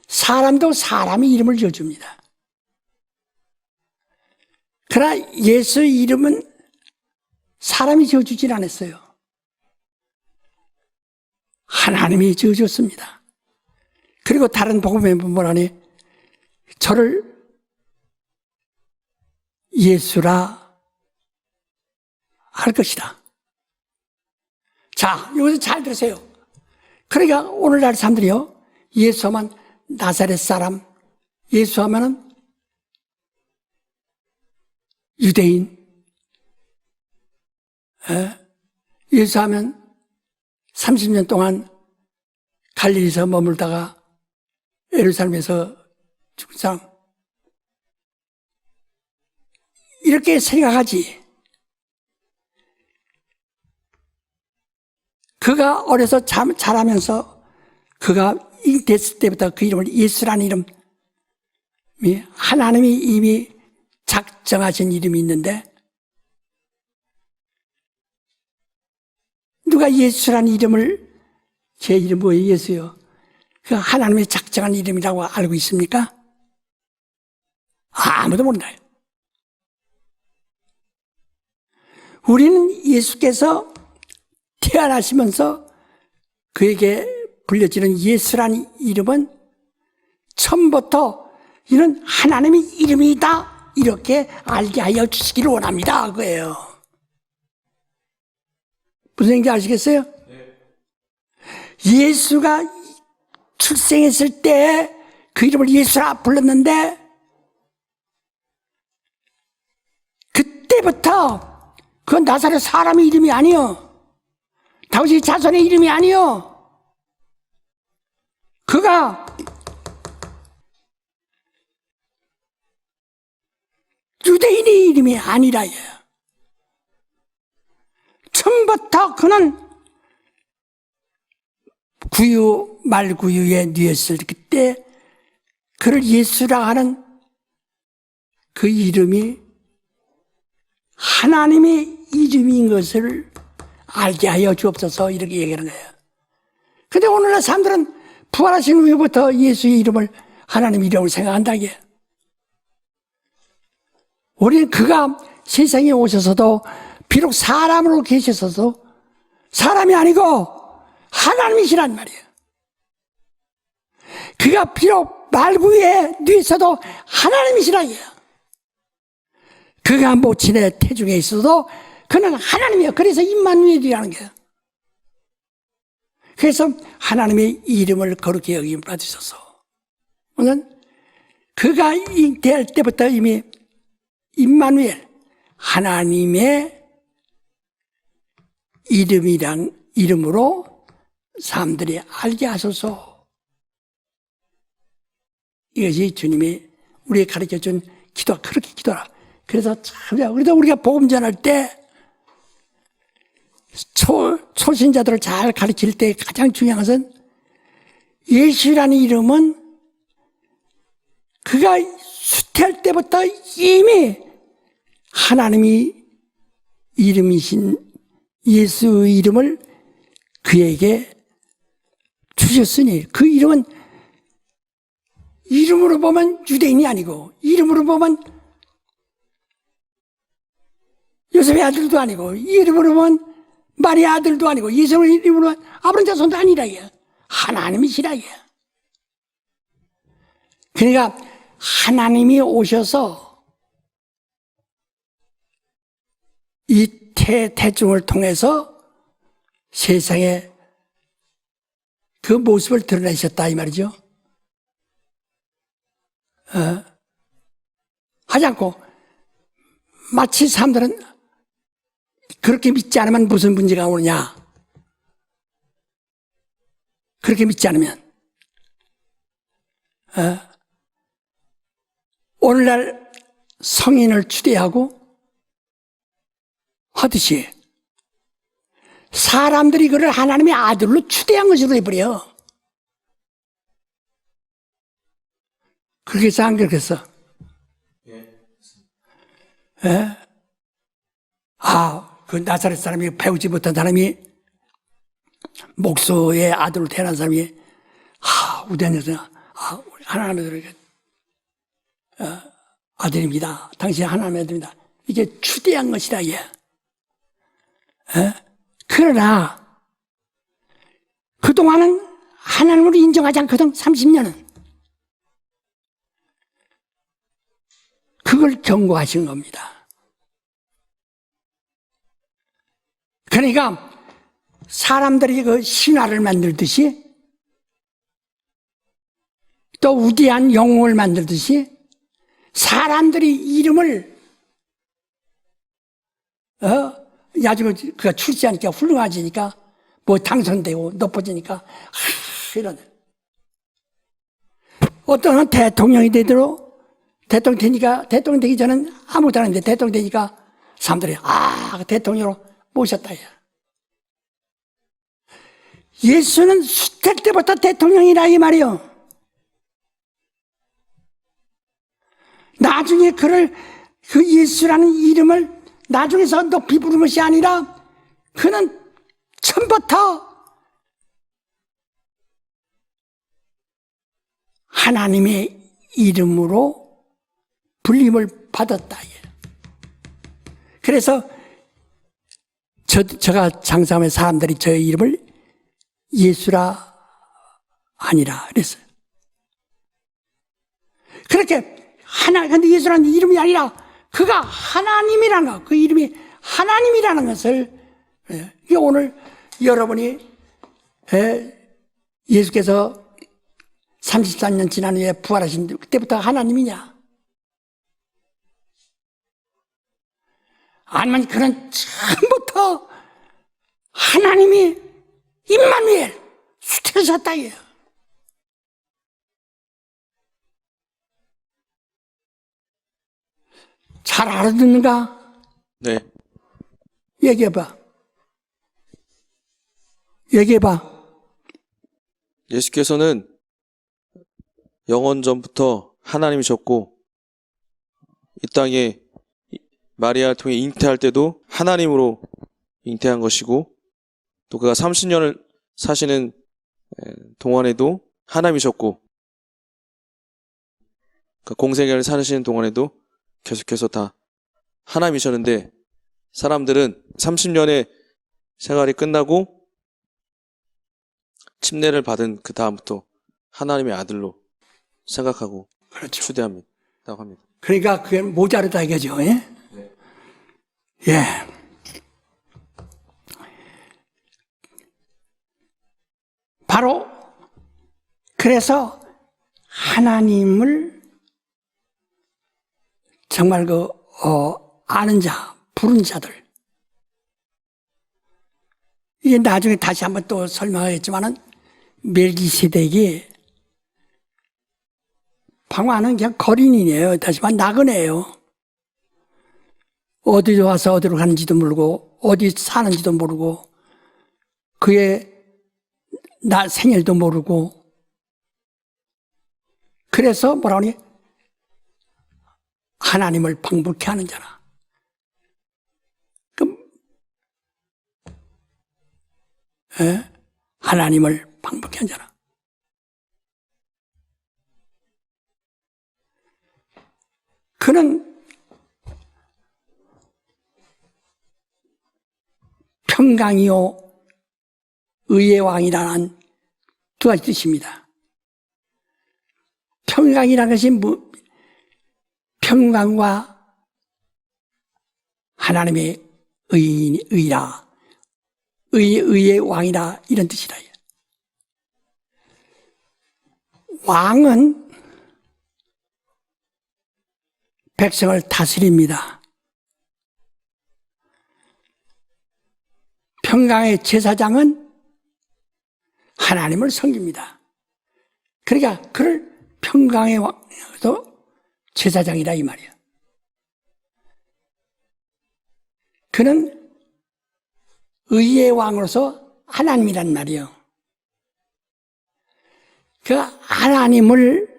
사람도 사람의 이름을 지어줍니다. 그러나 예수의 이름은 사람이 지어주질 않았어요. 하나님이 지어줬습니다. 그리고 다른 복음에 보면 저를 예수라 할 것이다. 자, 여기서 잘 들으세요. 그러니까 오늘날 사람들이요, 예수하면 나사렛 사람, 예수하면은 유대인, 예수하면 30년 동안 갈릴리에서 머물다가 예루살렘에서 죽은 사람, 이렇게 생각하지. 그가 어려서 자라면서 그가 잉태했을 때부터 그 이름을 예수라는 이름, 하나님이 이미 작정하신 이름이 있는데, 누가 예수라는 이름을, 제 이름 뭐예요? 예수요. 그 하나님이 작정한 이름이라고 알고 있습니까? 아무도 몰라요. 우리는 예수께서 태어나시면서 그에게 불려지는 예수라는 이름은 처음부터 이는 하나님의 이름이다, 이렇게 알게 하여 주시기를 원합니다, 그거예요. 무슨 얘기인지 아시겠어요? 예수가 출생했을 때 그 이름을 예수라 불렀는데, 그때부터 그건 나사렛 사람의 이름이 아니요, 다윗의 자손의 이름이 아니요, 그가 유대인의 이름이 아니라요. 처음부터 그는 구유 말구유에 누웠을 그때 그를 예수라 하는 그 이름이 하나님의 이름인 것을 알게 하여 주옵소서, 이렇게 얘기하는 거예요. 근데 오늘날 사람들은 부활하신 후부터 예수의 이름을 하나님 이름으로 생각한다, 이게. 우리는 그가 세상에 오셔서도 비록 사람으로 계셨어도 사람이 아니고 하나님이시란 말이에요. 그가 비록 말구에 누워있어도 하나님이시란 말이에요. 그가 모친의 태중에 있어도 그는 하나님이에요. 그래서 임마누엘이라는 거예요. 그래서 하나님의 이름을 거룩히 여김을 받으셔서 오늘 그가 잉태할 때부터 이미 임마누엘, 하나님의 이름으로 사람들이 알게 하소서. 이것이 주님이 우리에게 가르쳐준 기도가, 그렇게 기도라. 그래서 참, 그래도 우리가 복음 전할 때 초신자들을 잘 가르칠 때 가장 중요한 것은 예수라는 이름은 그가 수태할 때부터 이미 하나님이 이름이신 예수의 이름을 그에게 주셨으니, 그 이름은 이름으로 보면 유대인이 아니고, 이름으로 보면 요셉의 아들도 아니고, 이름으로 보면 마리아 아들도 아니고, 예수의 이름으로 보면 아브라함 자손도 아니라, 이게 하나님이시라, 이게. 그러니까 하나님이 오셔서 이 태중을 통해서 세상에 그 모습을 드러내셨다, 이 말이죠. 하지 않고, 마치 사람들은 그렇게 믿지 않으면 무슨 문제가 오느냐, 그렇게 믿지 않으면 오늘날 성인을 추대하고 하듯이 사람들이 그를 하나님의 아들로 추대한 것으로 해버려. 그렇게 해서 안 그렇겠어? 그 나사렛 사람이, 배우지 못한 사람이, 목소의 아들로 태어난 사람이, 우대한에서, 하나님의 아들입니다. 당신 하나님의 아들입니다. 이게 추대한 것이다, 이게. 그러나, 그동안은 하나님을 인정하지 않거든, 30년은. 그걸 경고하신 겁니다. 그러니까 사람들이 그 신화를 만들듯이, 또 위대한 영웅을 만들듯이, 사람들이 이름을 나중에 그가 출세하니까 훌륭해지니까 뭐 당선되고 높아지니까 이런. 어떤 사람은 대통령이 되도록 대통령 되기 전엔 아무것도 안 했는데 대통령 되니까 사람들이 대통령으로 모셨다. 예수는 수택 때부터 대통령이라 이 말이요. 나중에 그 예수라는 이름을 나중에서 높이 부른 것이 아니라 그는 처음부터 하나님의 이름으로 불림을 받았다. 그래서 제가 장사하면 사람들이 저의 이름을 예수라 아니라 그랬어요. 그렇게 근데 예수라는 이름이 아니라 그가 하나님이라는 거, 그 이름이 하나님이라는 것을 오늘 여러분이 예수께서 33년 지난 후에 부활하신 그때부터 하나님이냐? 아니면 그는 처음부터 하나님이 임마누엘 수태셨다 이에요. 잘 알아듣는가? 네. 얘기해봐. 예수께서는 영원 전부터 하나님이셨고 이 땅에 마리아를 통해 잉태할 때도 하나님으로 잉태한 것이고 또 그가 30년을 사시는 동안에도 하나님이셨고 그 공생애를 사시는 동안에도 계속해서 다 하나님이셨는데 사람들은 30년의 생활이 끝나고 침례를 받은 그 다음부터 하나님의 아들로 생각하고 그렇죠. 추대합니다. 합니다. 그러니까 그게 모자르다 이거죠. 예? 네. 예. 바로 그래서 하나님을 정말 아는 자, 부른 자들. 이게 나중에 다시 한번 또 설명하겠지만은 멜기세덱이 방화는 그냥 거린이에요. 다시 말해 나그네예요. 어디 와서 어디로 가는지도 모르고 어디 사는지도 모르고 그의 생일도 모르고 그래서 뭐라 하니 하나님을 방불케 하는 자라. 그럼 하나님을 방불케 하는 자라. 그는 평강이요 의의 왕이라는 두 가지 뜻입니다. 평강이라는 것이 평강과 하나님의 의라, 의의 왕이라 이런 뜻이다. 왕은 백성을 다스립니다. 평강의 제사장은 하나님을 섬깁니다. 그러니까 그를 평강의 왕도 제사장이라 이 말이야. 그는 의의 왕으로서 하나님이란 말이에요. 그 하나님을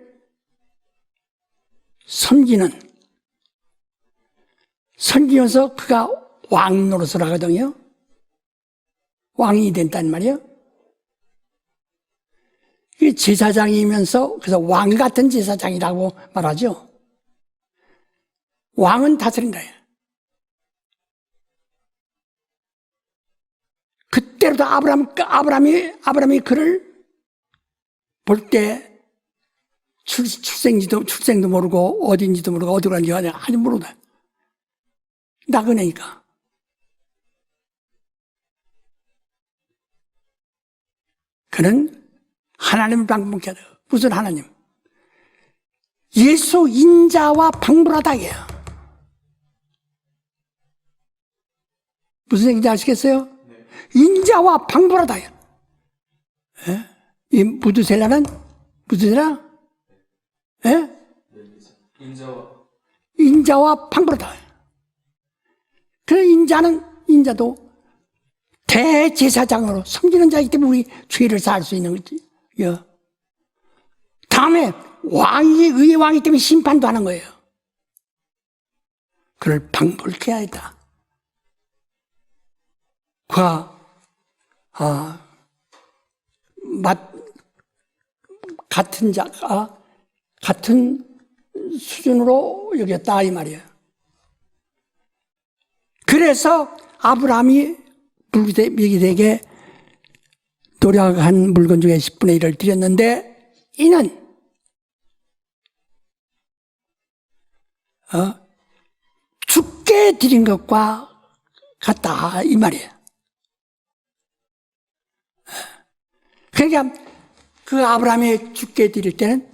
섬기면서 그가 왕 노릇을 하거든요. 왕이 된단 말이에요. 제사장이면서 그래서 왕 같은 제사장이라고 말하죠. 왕은 다스린다. 그때부터 아브라함이 그를 볼 때 출생도 모르고 어딘지도 모르고 어디 가는지 아직 모르다. 나그네니까. 그는 하나님을 방문케 하다. 무슨 하나님? 예수 인자와 방불하다 이에요. 무슨 얘기인지 아시겠어요? 인자와 방불하다. 이 무드셀라는 무드셀라? 인자와 방불하다. 그 인자도 대제사장으로 섬기는 자이기 때문에 우리 죄를 사할 수 있는 거지. 다음에 의의 왕이기 때문에 심판도 하는 거예요. 그를 방불케 해야 했다. 그가 같은 자가 같은 수준으로 여겼다 이 말이에요. 그래서 아브라함이 멜기세덱에게 노력한 물건 중에 10분의 1을 드렸는데 이는 죽게 드린 것과 같다 이 말이에요. 그러니까 그 아브라함이 죽게 드릴 때는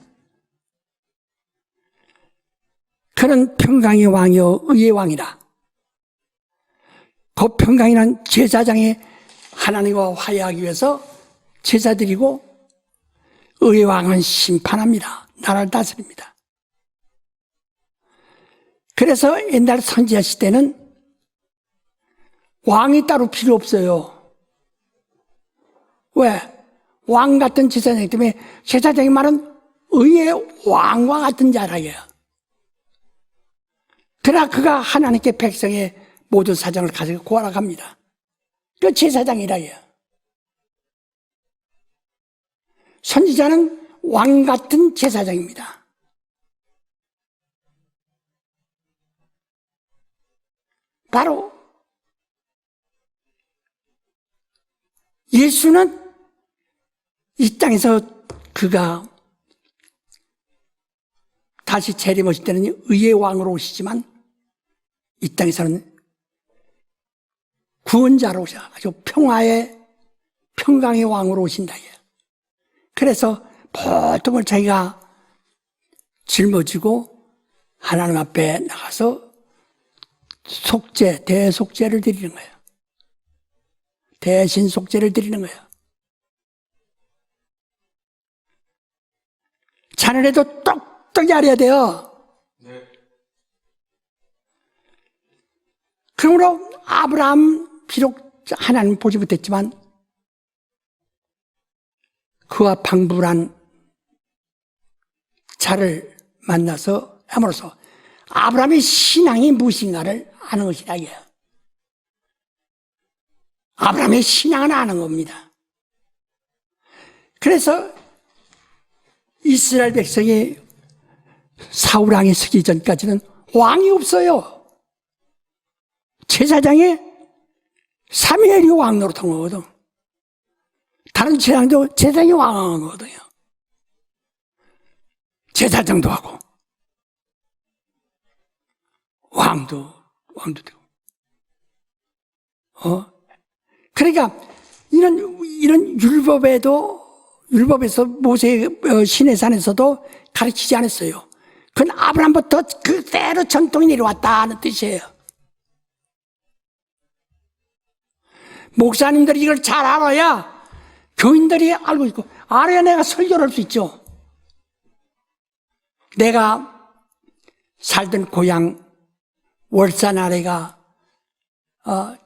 그는 평강의 왕이요 의의 왕이라. 그 평강이란 제사장이 하나님과 화해하기 위해서 제사 드리고 의의 왕은 심판합니다. 나라를 다스립니다. 그래서 옛날 선지자 시대는 왕이 따로 필요 없어요. 왜? 왕 같은 제사장이기 때문에 제사장이 말은 의의 왕과 같은 자라예요. 그러나 그가 하나님께 백성의 모든 사정을 가지고 구하러 갑니다. 그 제사장이라요. 선지자는 왕 같은 제사장입니다. 바로 예수는 이 땅에서 그가 다시 재림하실 때는 의의 왕으로 오시지만 이 땅에서는 구원자로 오셔 아주 평강의 왕으로 오신다. 그래서 보통을 자기가 짊어지고 하나님 앞에 나가서 대속죄를 드리는 거예요. 대신 속죄를 드리는 거예요. 자네라도 똑똑히 알아야 돼요. 그러므로 아브라함 비록 하나님 보지 못했지만 그와 방불한 자를 만나서 함으로써 아브라함의 신앙이 무엇인가를 아는 것이다. 아브라함의 신앙은 아는 겁니다. 그래서 이스라엘 백성이 사울 왕이 서기 전까지는 왕이 없어요. 제사장이 사무엘이 왕으로 통하거든. 다른 제사장도 제사장이 왕하거든요. 제사장도 하고 왕도 되고. 그러니까 이런 율법에서 모세 시내산에서도 가르치지 않았어요. 그건 아브라함부터 그대로 전통이 내려왔다는 뜻이에요. 목사님들이 이걸 잘 알아야 교인들이 알고 있고, 알아야 내가 설교를 할 수 있죠. 내가 살던 고향 월산 아래가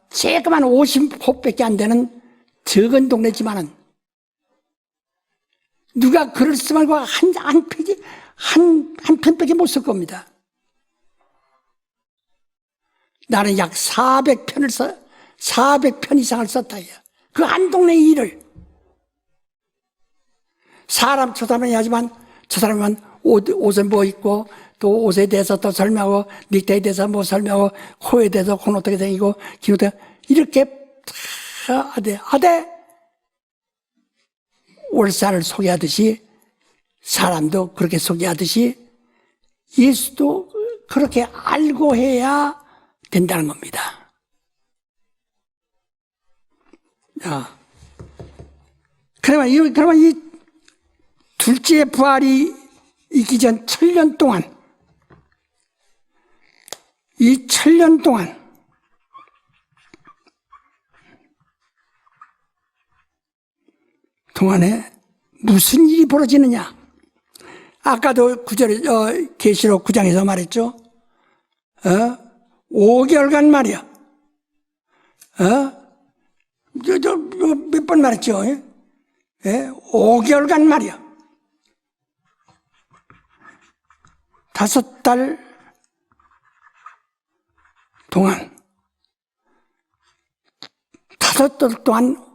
조그만 50호밖에 안 되는 적은 동네지만은 누가 글을 쓰면 한 페이지 한 편밖에 못 쓸 겁니다. 나는 약 400편 이상을 썼다. 그 한 동네 일을 사람 쳐다만 하지만 저 사람은 옷에 뭐 입고 또 옷에 대해서 또 설명하고 닉타이에 대해서 뭐 설명하고 코에 대해서 코는 어떻게 생기고 귀는 어떻게 이렇게 다 하되 월사를 소개하듯이 사람도 그렇게 소개하듯이 예수도 그렇게 알고 해야 된다는 겁니다. 자, 그러면 이 둘째 부활이 있기 전 1000년 동안, 이 1000년 동안 동안에 무슨 일이 벌어지느냐? 아까도 계시록 9장에서 말했죠. 5개월간 말이야. 몇 번 말했죠. 5개월간 말이야. 5달 동안 5달 동안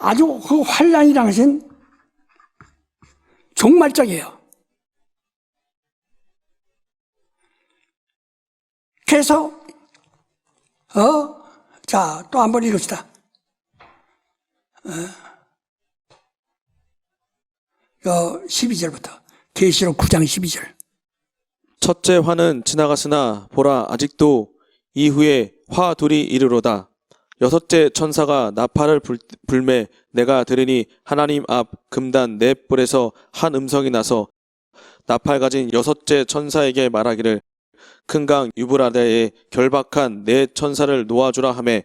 아주 그 환란이라는 것은 종말적이에요. 그래서 자, 또 한번 읽읍시다. 12절부터 계시록 9장 12절. 첫째 화는 지나갔으나 보라 아직도 이후에 화 둘이 이르로다. 여섯째 천사가 나팔을 불매 내가 들으니 하나님 앞 금단 네 뿔에서 한 음성이 나서 나팔 가진 여섯째 천사에게 말하기를 큰 강 유브라데에 결박한 네 천사를 놓아주라 하매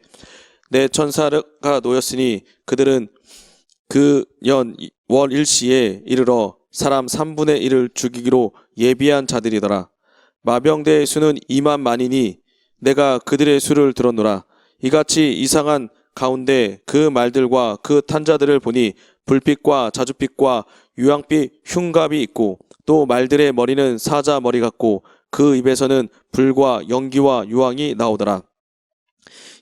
네 천사가 놓였으니 그들은 그 연 월 일시에 이르러 사람 3분의 1을 죽이기로 예비한 자들이더라. 마병대의 수는 2만 만이니 내가 그들의 수를 들었노라. 이같이 이상한 가운데 그 말들과 그 탄자들을 보니 불빛과 자줏빛과 유황빛 흉갑이 있고 또 말들의 머리는 사자 머리 같고 그 입에서는 불과 연기와 유황이 나오더라.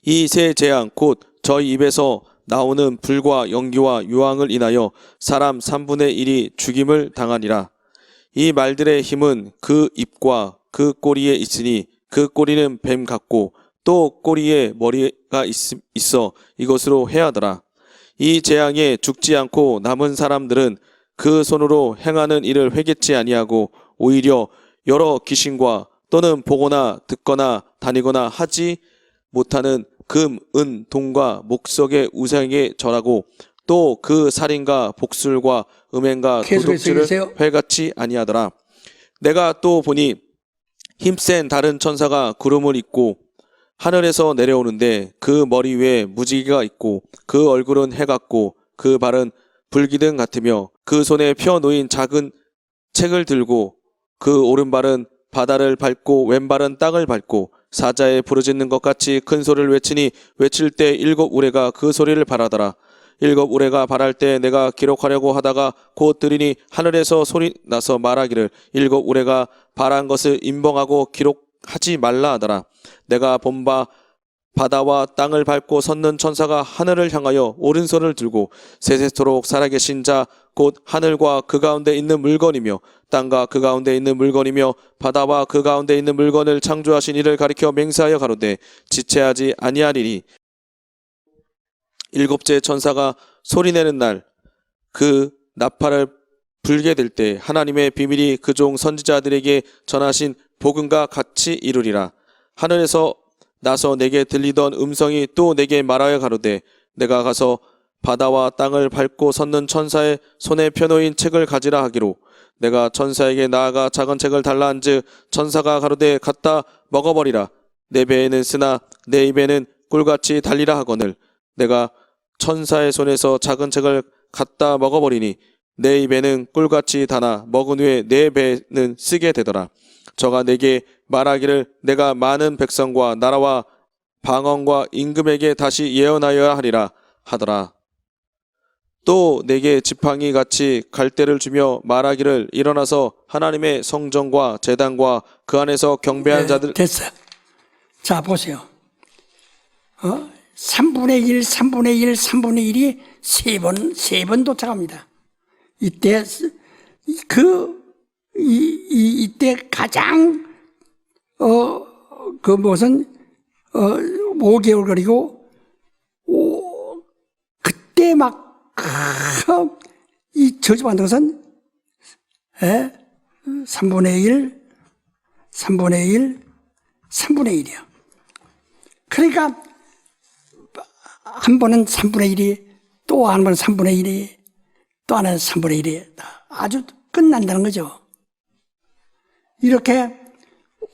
이 세 재앙 곧 저희 입에서 나오는 불과 연기와 유황을 인하여 사람 3분의 1이 죽임을 당하니라. 이 말들의 힘은 그 입과 그 꼬리에 있으니 그 꼬리는 뱀 같고 또 꼬리에 머리가 있어 이것으로 해하더라. 이 재앙에 죽지 않고 남은 사람들은 그 손으로 행하는 일을 회개치 아니하고 오히려 여러 귀신과 또는 보거나 듣거나 다니거나 하지 못하는 금, 은, 동과 목석의 우상에게 절하고 또 그 살인과 복술과 음행과 도둑질을 회같이 아니하더라. 내가 또 보니 힘센 다른 천사가 구름을 입고 하늘에서 내려오는데 그 머리 위에 무지개가 있고 그 얼굴은 해 같고 그 발은 불기둥 같으며 그 손에 펴 놓인 작은 책을 들고 그 오른발은 바다를 밟고 왼발은 땅을 밟고 사자에 부르짖는 것 같이 큰 소리를 외치니 외칠 때 7 우레가 그 소리를 발하더라. 7 우레가 발할 때 내가 기록하려고 하다가 곧 들으니 하늘에서 소리 나서 말하기를 7 우레가 발한 것을 임봉하고 기록하지 말라 하더라. 내가 본 바 바다와 땅을 밟고 섰는 천사가 하늘을 향하여 오른손을 들고 세세토록 살아계신 자 곧 하늘과 그 가운데 있는 물건이며 땅과 그 가운데 있는 물건이며 바다와 그 가운데 있는 물건을 창조하신 이를 가리켜 맹세하여 가로되 지체하지 아니하리니 일곱째 천사가 소리내는 날 그 나팔을 불게 될 때 하나님의 비밀이 그 종 선지자들에게 전하신 복음과 같이 이루리라. 하늘에서 나서 내게 들리던 음성이 또 내게 말하여 가로되 내가 가서 바다와 땅을 밟고 섰는 천사의 손에 펴놓인 책을 가지라 하기로 내가 천사에게 나아가 작은 책을 달라 한즉 천사가 가로되 갖다 먹어버리라. 내 배에는 쓰나 내 입에는 꿀같이 달리라 하거늘 내가 천사의 손에서 작은 책을 갖다 먹어버리니 내 입에는 꿀같이 다나 먹은 후에 내 배는 쓰게 되더라. 저가 내게 말하기를 내가 많은 백성과 나라와 방언과 임금에게 다시 예언하여야 하리라 하더라. 또 내게 지팡이 같이 갈대를 주며 말하기를 일어나서 하나님의 성전과 제단과 그 안에서 경배한 자들 됐어요. 자 보세요. 3분의 1, 3분의 1, 3분의 1이 세 번 도착합니다. 이때 이때 가장 그 무슨 5개월 거리고 그때 막 이 저주받는 것은 3분의 1, 3분의 1, 3분의 1이야. 그러니까 한 번은 3분의 1이 또 한 번은 3분의 1이 또 하나는 3분의 1이 아주 끝난다는 거죠. 이렇게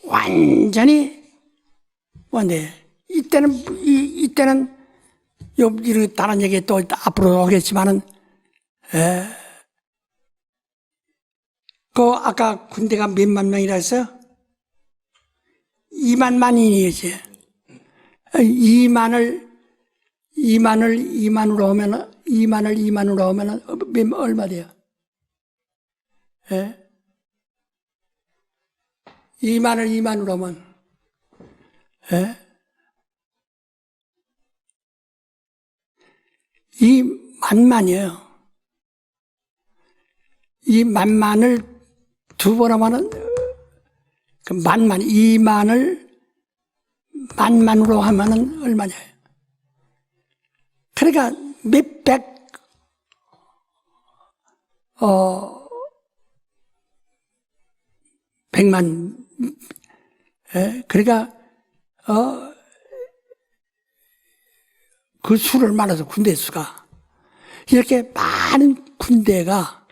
완전히 이때는 이때는 이런 다른 얘기 또 앞으로 오겠지만은 그 아까 군대가 몇만 명이라 했어요? 2만이지. 2만으로 하면 2만으로 하면 얼마 돼요? 2만으로 하면 이 만만이에요. 이 만만을 두 번 하면은 그 만만 2만을 만만으로 하면은 얼마냐? 그러니까 몇백 백만 그러니까 그 수를 말해서 군대 수가 이렇게 많은 군대가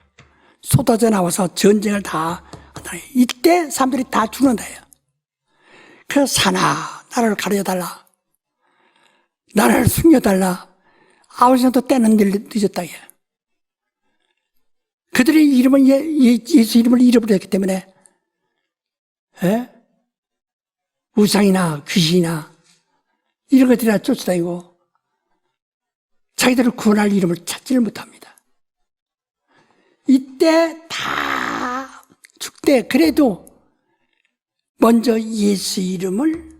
쏟아져 나와서 전쟁을 다 한다. 이때 사람들이 다 죽는다요. 그래서 사나 나라를 가려달라, 나라를 숨겨달라. 아버지도 때는 늦었다. 그들의 이름은 예수 이름을 잃어버렸기 때문에 우상이나 귀신이나 이런 것들이나 쫓아다니고 자기들을 구원할 이름을 찾지를 못합니다. 이때 다 죽되 그래도 먼저 예수 이름을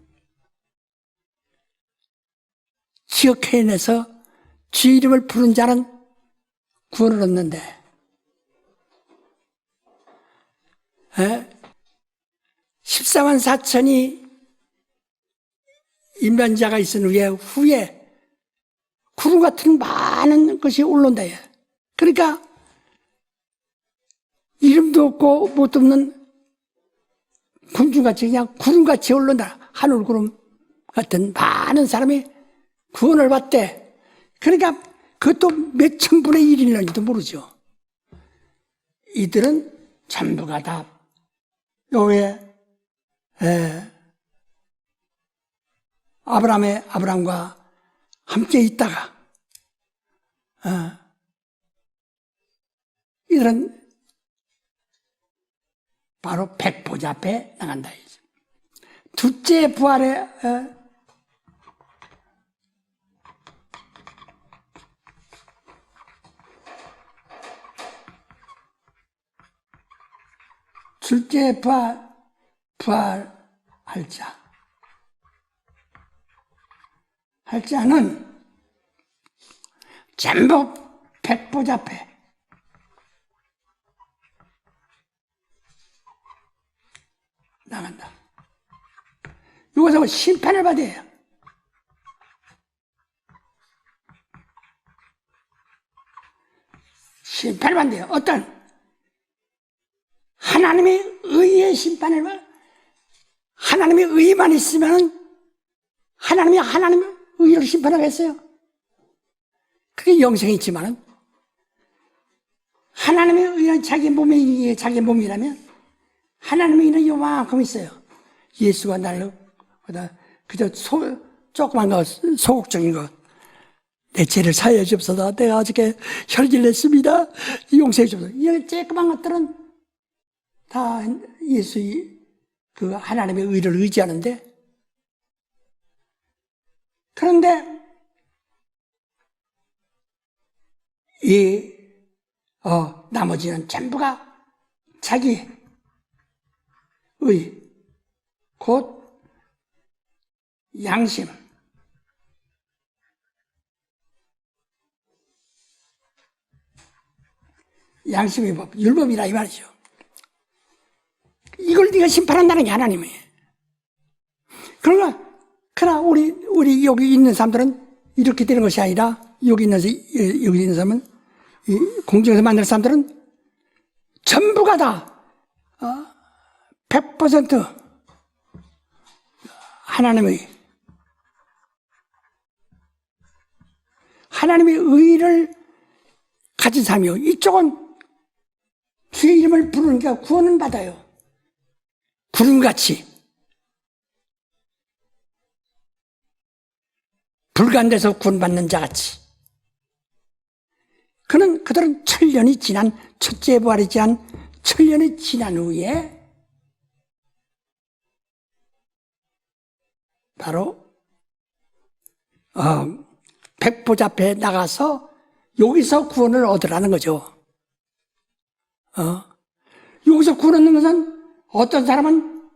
기억해내서 주 이름을 부른 자는 구원을 얻는데 14만 4천이 임란자가 있은 후에 구름 같은 많은 것이 올라온다. 그러니까 이름도 없고 뭣도 없는 군중같이 그냥 구름같이 올라온다. 하늘구름 같은 많은 사람이 구원을 받대. 그러니까 그것도 몇천 분의 1일런지도 모르죠. 이들은 전부가 다 요에 아브라함과 함께 있다가 이들은 바로 백보자 앞에 나간다. 둘째 부활에 둘째 부활할 자는 전부 백보자 앞에 나간다. 이것은 심판을 받아야 해요. 심판을 받아요. 어떤 하나님의 의의 심판을 받아. 하나님의 의만 있으면 하나님의 의를 심판하겠어요? 그게 영생이 있지만은 하나님의 의는 자기 몸이라면 하나님의 의는 요만큼 있어요. 예수가 나를 그저 조그만 거 소극적인 것, 내 죄를 사하여 주옵소서, 내가 어저께 혈기를 냈습니다, 용서해 주옵소서, 이런 쬐끄만 것들은 다 예수의 그 하나님의 의를 의지하는데, 그런데 나머지는 전부가 자기 의, 곧 양심, 양심의 법, 율법이라 이 말이죠. 이걸 네가 심판한다는 게 하나님이에요. 그러나 우리 여기 있는 사람들은 이렇게 되는 것이 아니라 여기 있는 사람은 공중에서 만날 사람들은 전부가 다 100% 하나님의 의를 가진 사람이요. 이쪽은 주의 이름을 부르니까 구원은 받아요. 구름같이 불간돼서 구원받는 자같이 그들은 천년이 지난 첫째 부활이 지난 천년이 지난 후에 바로 백보자 앞에 나가서 여기서 구원을 얻으라는 거죠. 여기서 구원 얻는 것은 어떤 사람은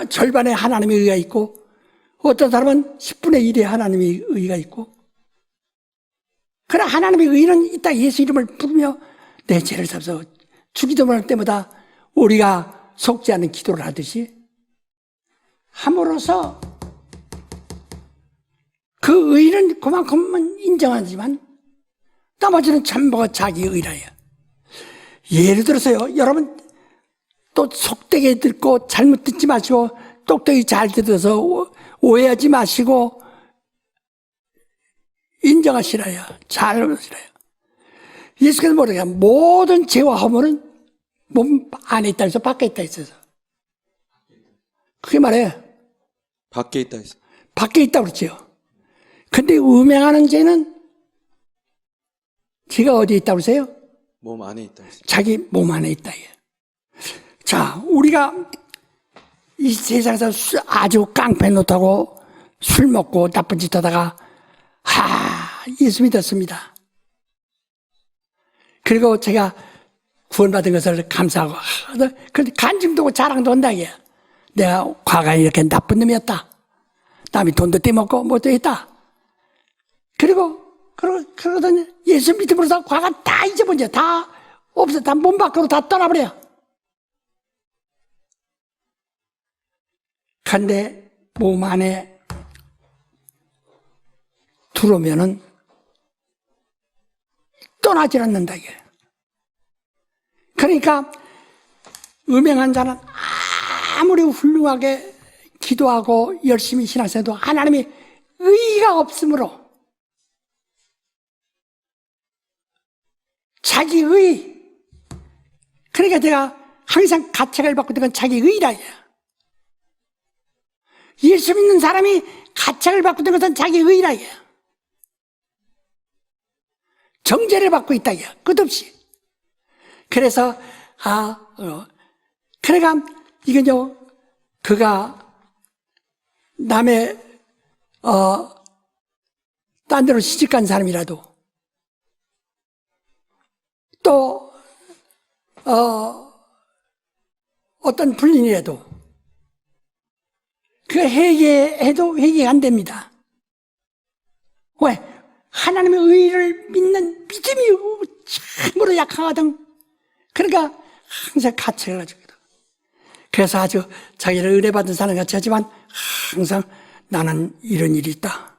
절반의 하나님의 의가 있고 어떤 사람은 10분의 1의 하나님의 의가 있고 그러나 하나님의 의는 이따 예수 이름을 부르며 내 죄를 잡서 주기도문 할 때마다 우리가 속지 않는 기도를 하듯이 함으로써 그 의는 그만큼은 인정하지만 나머지는 전부가 자기 의라요. 예를 들어서요, 여러분 또 속되게 듣고 잘못 듣지 마시고 똑똑히 잘 들어서 오해하지 마시고 인정하시라요. 잘 하시라요. 예수께서 뭐래요? 모든 죄와 허물은 몸 안에 있다 해서 밖에 있다 했어요. 그게 말해요. 밖에 있다 했어. 밖에 있다 그랬죠. 근데 음행하는 죄는 죄가 어디에 있다고 그러세요? 몸 안에 있다 했어. 자기 몸 안에 있다. 자, 우리가 이 세상에서 아주 깡패 노타고 술 먹고 나쁜 짓 하다가 예수 믿었습니다. 그리고 제가 구원받은 것을 감사하고 그런데 간증도 자랑도 한다. 내가 과거에 이렇게 나쁜 놈이었다. 남이 돈도 떼먹고 뭐도 했다. 그러더니 예수 믿음으로서 과거 다 잊어버려. 다 없어. 다 몸 밖으로 다 떠나버려. 근데 몸 안에 들어오면은 떠나질 않는다. 이게. 그러니까 음행한 자는 아무리 훌륭하게 기도하고 열심히 신앙생활해도 하나님의 의의가 없으므로 자기 의. 그러니까 제가 항상 가책을 받고 있는 건 자기 의라. 예수 믿는 사람이 가책을 받고 있는 것은 자기 의라. 정죄를 받고 있다. 끝없이. 그래서 그러니까 이건요, 그가 남의 딴 데로 시집간 사람이라도 또 어떤 불륜이라도 그 회개해도 회개가 안 됩니다. 왜? 하나님의 의를 믿는 믿음이 참으로 약하거든. 그러니까 항상 가책을 가지고. 그래서 아주 자기를 은혜받은 사람 같이 하지만 항상 나는 이런 일이 있다.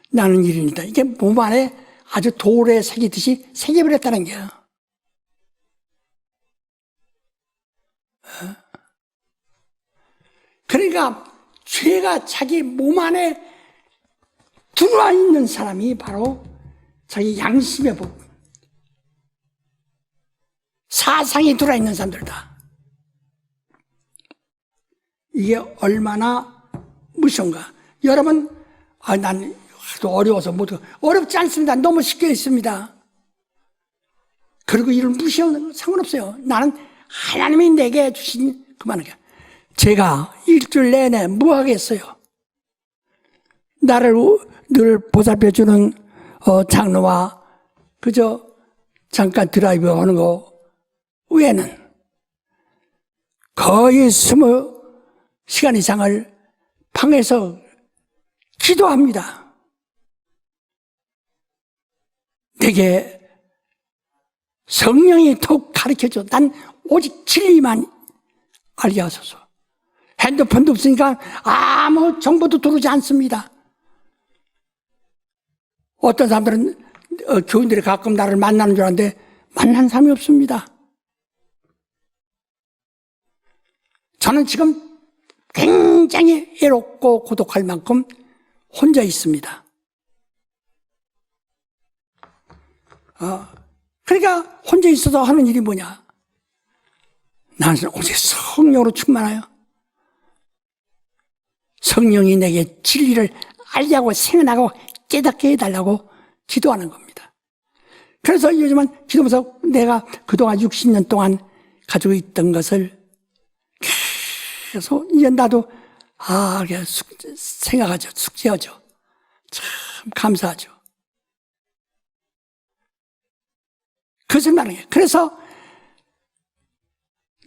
나는 이런 일이 있다. 이게 몸 안에 아주 돌에 새기듯이 새겨버렸다는 거야. 그러니까 죄가 자기 몸 안에 들어와 있는 사람이 바로 자기 양심의 법, 사상이 들어와 있는 사람들다. 이게 얼마나 무서운가. 여러분, 난 어려워서 못, 어렵지 않습니다. 너무 쉽게 있습니다. 그리고 이를 무시하는 건 상관없어요. 나는 하나님이 내게 주신 그만하게. 제가 일주일 내내 뭐 하겠어요? 나를 늘 보살펴주는 장로와 그저 잠깐 드라이브 하는 거 외에는 거의 20시간 이상을 방에서 기도합니다. 내게 성령이 더욱 가르쳐줘. 난 오직 진리만 알게 하소서. 핸드폰도 없으니까 아무 정보도 들어오지 않습니다. 어떤 사람들은 교인들이 가끔 나를 만나는 줄 아는데 만난 사람이 없습니다. 저는 지금 굉장히 외롭고 고독할 만큼 혼자 있습니다. 그러니까 혼자 있어서 하는 일이 뭐냐? 나는 오직 성령으로 충만하여 성령이 내게 진리를 알게 하고 생각하고 깨닫게 해달라고 기도하는 겁니다. 그래서 요즘은 기도하면서 내가 그동안 60년 동안 가지고 있던 것을 계속 이제 나도 생각하죠. 숙제하죠. 참 감사하죠. 그것을 말하는 거예요. 그래서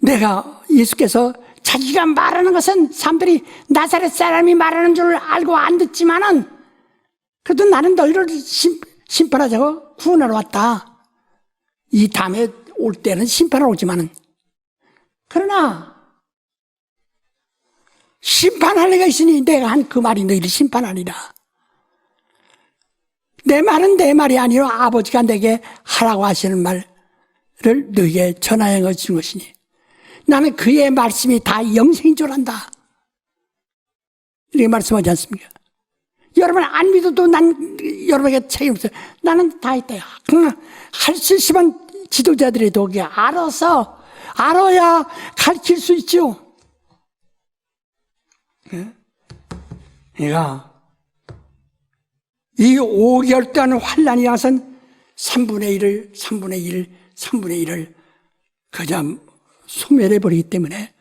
내가 예수께서 자기가 말하는 것은 사람들이 나사렛 사람이 말하는 줄 알고 안 듣지만은 그래도 나는 너희를 심판하자고 구원하러 왔다. 이 다음에 올 때는 심판하러 오지만은 그러나 심판할 애가 있으니 내가 한 그 말이 너희를 심판하리라. 내 말은 내 말이 아니요 아버지가 내게 하라고 하시는 말을 너희에게 전하여 준 것이니 나는 그의 말씀이 다 영생인 줄 안다. 이렇게 말씀하지 않습니까? 여러분 안 믿어도 난 여러분에게 책임 없어요. 나는 다 있다. 할 수 있으면 지도자들의 독이 알아야 가르칠 수 있죠. 그러니까 이 5개월 동안 환란이 와선 3분의 1을 그냥 소멸해버리기 때문에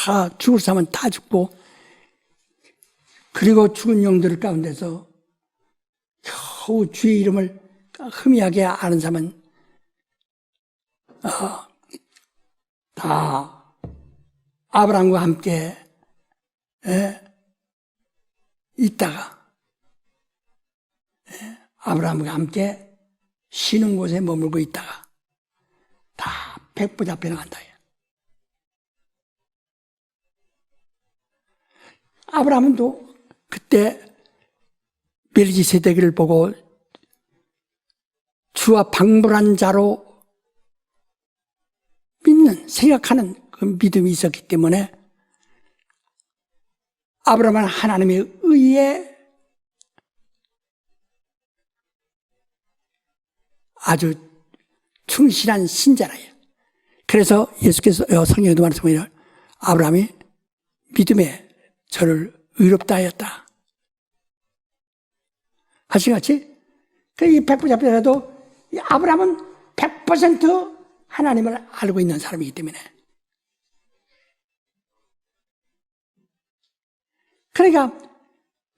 다 죽을 사람은 다 죽고 그리고 죽은 영들 가운데서 겨우 주의 이름을 희미하게 아는 사람은 다 아브라함과 함께 있다가 아브라함과 함께 쉬는 곳에 머물고 있다가 다 백부 잡혀나간다. 아브라함은 또 그때 멜기세덱을 보고 주와 방불한 자로 믿는 생각하는 그 믿음이 있었기 때문에 아브라함은 하나님의 의에 아주 충실한 신자라요. 그래서 예수께서 성경에도 말씀하시죠. 아브라함이 믿음에 저를 의롭다 하였다. 하시같이 이 백부 잡혀라도 아브라함은 100% 하나님을 알고 있는 사람이기 때문에 그러니까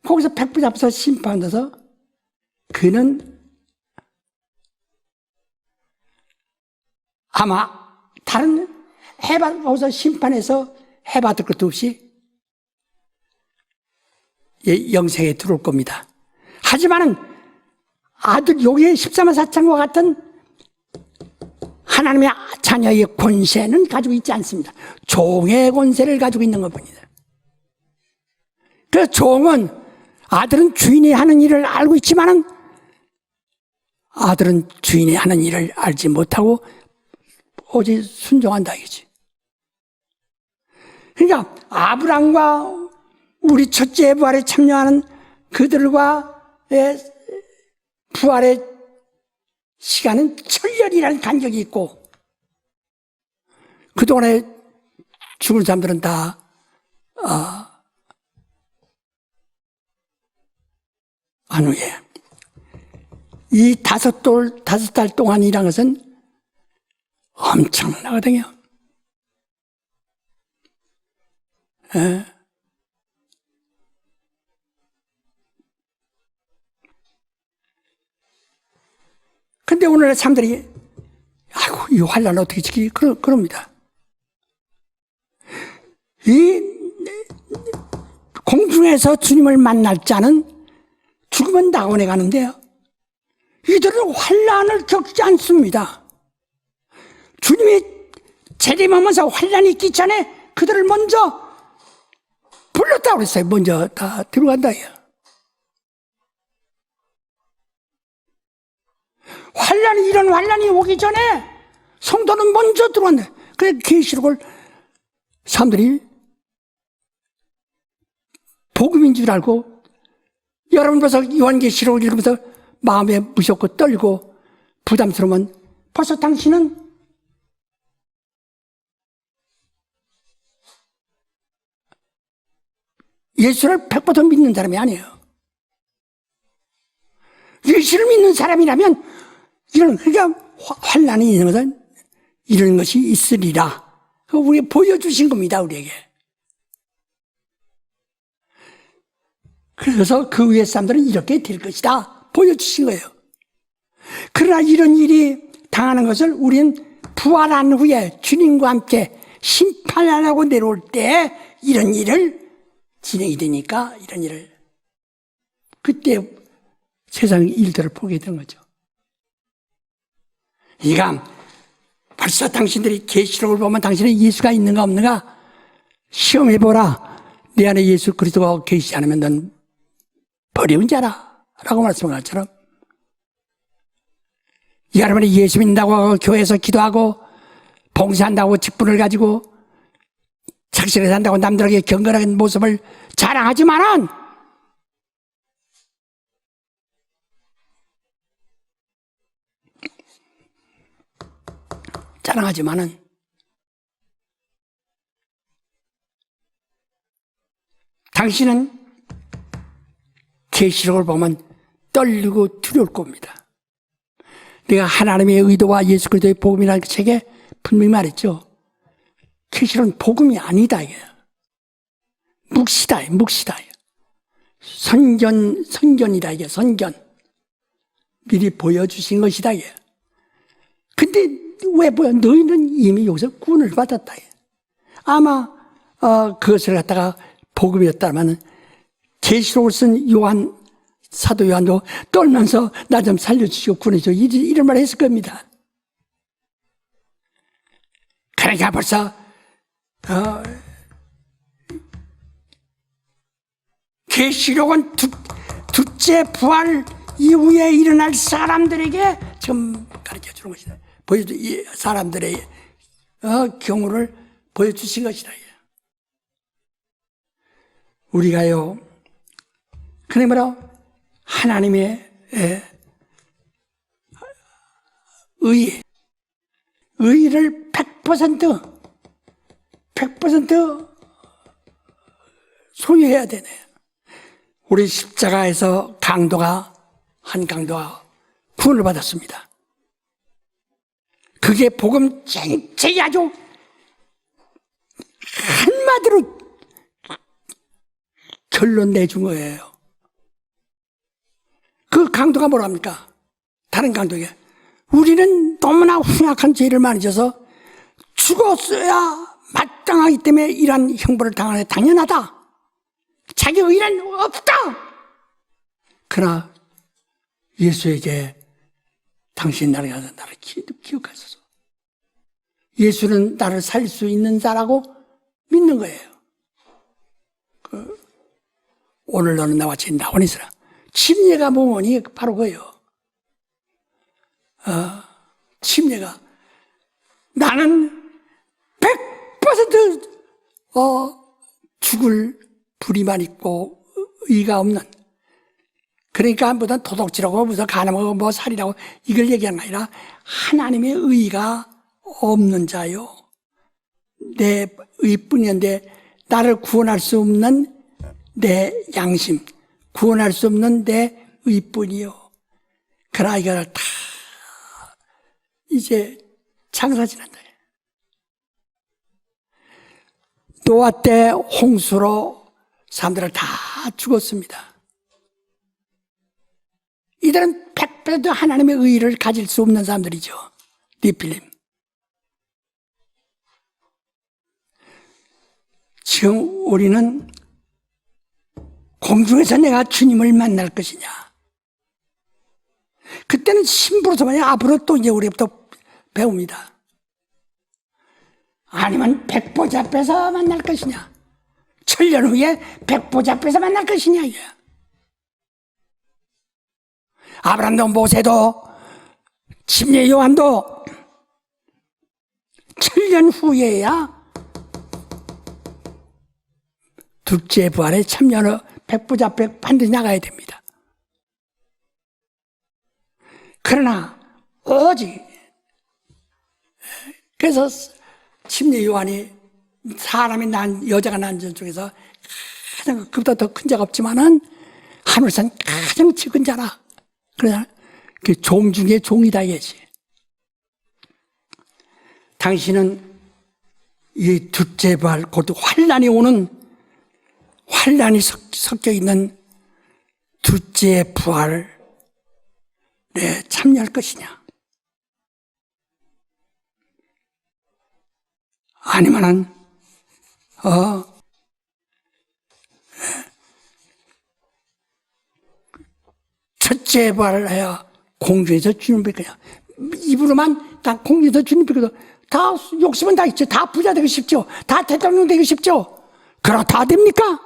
거기서 백부 잡혀서 심판돼서 그는 아마 다른 해받아서 심판해서 해받을 것도 없이 영생에 들어올 겁니다. 하지만은 아들 요기의 13만 4천과 같은 하나님의 자녀의 권세는 가지고 있지 않습니다. 종의 권세를 가지고 있는 것뿐이다. 그 종은 아들은 주인이 하는 일을 알고 있지만은 아들은 주인이 하는 일을 알지 못하고 오직 순종한다 이거지. 그러니까 아브람과 우리 첫째 부활에 참여하는 그들과의 부활의 시간은 천년이라는 간격이 있고 그동안에 죽은 사람들은 다 한 후에 이 다섯 달 동안이라는 것은 엄청나거든요. 근데 오늘날 사람들이 아이고 이 환란 어떻게 지키지 그럽니다. 이 공중에서 주님을 만날 자는 죽으면 낙원에 가는데요. 이들은 환란을 겪지 않습니다. 주님이 재림하면서 환란이 있기 전에 그들을 먼저 불렀다고 그랬어요. 먼저 다 들어간다. 이런 환란이 오기 전에 성도는 먼저 들어왔네. 그래서 계시록을 사람들이 복음인 줄 알고 여러분 벌써 요한계시록을 읽으면서 마음에 무섭고 떨고 부담스러우면 벌써 당신은 예수를 100% 믿는 사람이 아니에요. 예수를 믿는 사람이라면 이런, 그러니까 환난이 있는 것은 이런 것이 있으리라. 우리에게 보여주신 겁니다, 우리에게. 그래서 그 위에 사람들은 이렇게 될 것이다. 보여주신 거예요. 그러나 이런 일이 당하는 것을 우리는 부활한 후에 주님과 함께 심판하라고 내려올 때 이런 일을 진행이 되니까 이런 일을 그때 세상 일들을 보게 된 거죠. 그러니까 벌써 당신들이 계시록을 보면 당신의 예수가 있는가 없는가 시험해보라. 내 안에 예수 그리스도가 계시지 않으면 넌 버려운 자라 라고 말씀한 것처럼 여러분이 예수 믿는다고 교회에서 기도하고 봉사한다고 직분을 가지고 착실히 산다고 남들에게 경건한 모습을 자랑하지만은 당신은 계시록을 보면 떨리고 두려울 겁니다. 내가 하나님의 의도와 예수 그리스도의 복음이라는 그 책에 분명히 말했죠. 계시록은 복음이 아니다 이게. 묵시다. 선견이다 이게. 선견. 미리 보여주신 것이다 이게. 근데 왜 보여? 너희는 이미 여기서 구원을 받았다. 아마 그것을 갖다가 복음이었다면 계시록을 쓴 요한 사도 요한도 떨면서 나 좀 살려주시고 구원해줘 이런 말 했을 겁니다. 그러니까 벌써 계시록은 둘째 부활 이후에 일어날 사람들에게 지금 가르쳐주는 것이다. 사람들의 경우를 보여주신 것이다. 우리가요, 그러므로 하나님의 의를 100% 소유해야 되네. 우리 십자가에서 한 강도가 구원을 받았습니다. 그게 복음 전체에 아주 한마디로 결론 내준 거예요. 그 강도가 뭐랍니까? 다른 강도에게 우리는 너무나 흉악한 죄를 많이 져서 죽었어야 마땅하기 때문에 이러한 형벌을 당하는 게 당연하다. 자기 의는 없다. 그러나 예수에게 당신 나를 가서 나를 기억하소서. 예수는 나를 살릴 수 있는 자라고 믿는 거예요. 오늘 너는 나와 같이 나원이 있으라. 침례가 뭐니? 바로 그거예요. 침례가 나는 100% 죽을 불의만 있고 의가 없는, 그러니까 무슨 도둑질하고 무슨 간음하고 뭐 살인하고 이걸 얘기하는 게 아니라 하나님의 의가 없는 자요. 내 의뿐인데 나를 구원할 수 없는 내 양심, 구원할 수 없는 내 의뿐이요. 그러나 이걸 다 이제 장사 지난다. 노아 때 홍수로 사람들을 다 죽었습니다. 이들은 100% 하나님의 의를 가질 수 없는 사람들이죠. 니필림. 지금 우리는 공중에서 내가 주님을 만날 것이냐. 그때는 심부로서만이 앞으로 또 이제 우리부터 배웁니다. 아니면 백보자 앞에서 만날 것이냐. 7년 후에 백보자 앞에서 만날 것이냐. 이게. 아브라함도 모세도 침례 요한도 7년 후에야 둘째 부활에 참여로 백보자 앞에 반드시 나가야 됩니다. 그러나 오직 그래서 침례 요한이 사람이 여자가 난 전 중에서 가장 그보다 더 큰 자가 없지만은 하늘산 가장 작은 자라. 그러나 그 종 중에 종이다 이거지. 당신은 이 둘째 부활, 곧 환란이 오는 환란이 섞여 있는 둘째 부활에 참여할 것이냐? 아니면은 첫째 부활을 해야 공중에서 주님 뵐 거냐? 입으로만 다 공중에서 주님 뵐 거다. 다 욕심은 다 있죠. 다 부자 되고 싶죠. 다 대통령 되고 싶죠. 그럼 다 됩니까?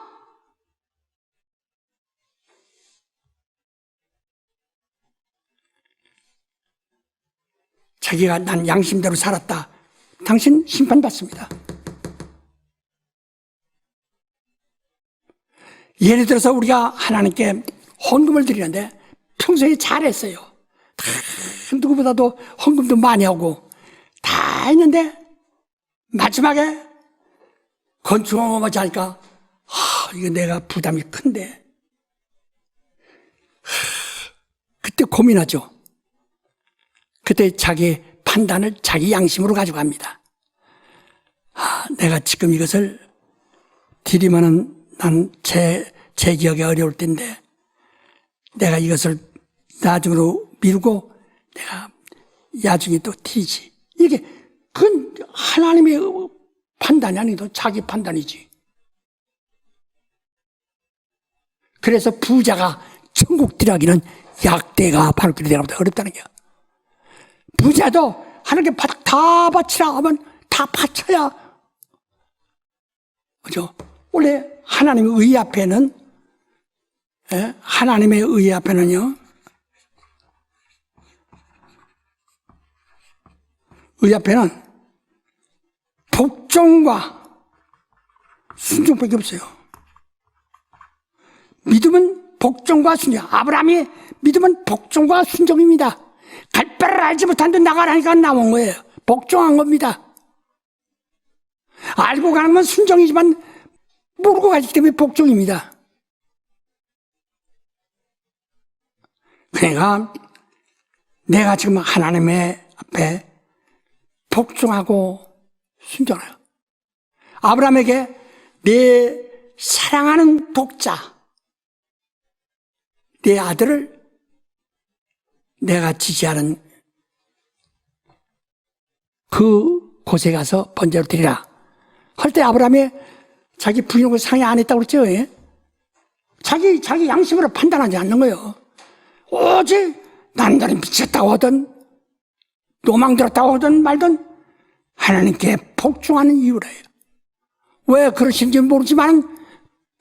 자기가 난 양심대로 살았다. 당신 심판받습니다. 예를 들어서 우리가 하나님께 헌금을 드리는데 평소에 잘했어요. 다 누구보다도 헌금도 많이 하고 다 했는데 마지막에 건축하고 하니까 이거 내가 부담이 큰데 그때 고민하죠. 그때 자기 판단을 자기 양심으로 가져갑니다. 내가 지금 이것을 드리면은 난 제 기억에 어려울 텐데 내가 이것을 나중으로 미루고 내가 나중에 또 드리지. 이게 그건 하나님의 판단이 아니고 자기 판단이지. 그래서 부자가 천국 들어가기는 약대가 바로 그리 되나보다 어렵다는 거야. 부자도 하나님께 다 바치라 하면 다 바쳐야. 그죠? 원래 하나님의 의 앞에는, 하나님의 의 앞에는요, 의 앞에는 복종과 순종밖에 없어요. 믿음은 복종과 순종. 아브라함이 믿음은 복종과 순종입니다. 갈 바를 알지 못하는데 나가라니까 나온 거예요. 복종한 겁니다. 알고 가는 건 순종이지만 모르고 가기 때문에 복종입니다. 그러니까 내가 지금 하나님의 앞에 복종하고 순종해요. 아브라함에게 내 사랑하는 독자, 내 아들을 내가 지지하는 그 곳에 가서 번제로 드리라 할 때 아브라함이 자기 부인하고 상의 안 했다고 그랬죠. 예? 자기 양심으로 판단하지 않는 거예요. 오직 난들이 미쳤다고 하든 노망 들었다고 하든 말든 하나님께 복종하는 이유래요. 왜 그러신지 모르지만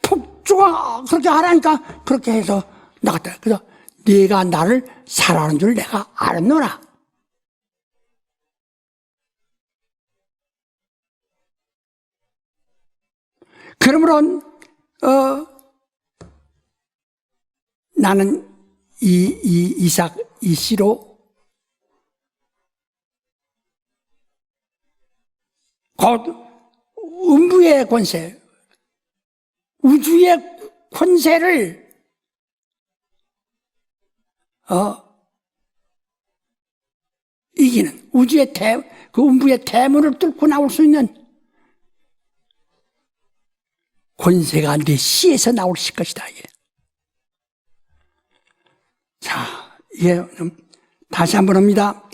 복종하 그렇게 하라니까 그렇게 해서 나갔다. 그래서 네가 나를 사랑하는 줄 내가 알았노라. 그러므로 나는 이삭 이 씨로 곧 음부의 권세, 우주의 권세를 이기는 우주의 그 음부의 대문을 뚫고 나올 수 있는 권세가 내 씨에서 나올 것이다. 이게. 자, 이게 다시 한번 합니다.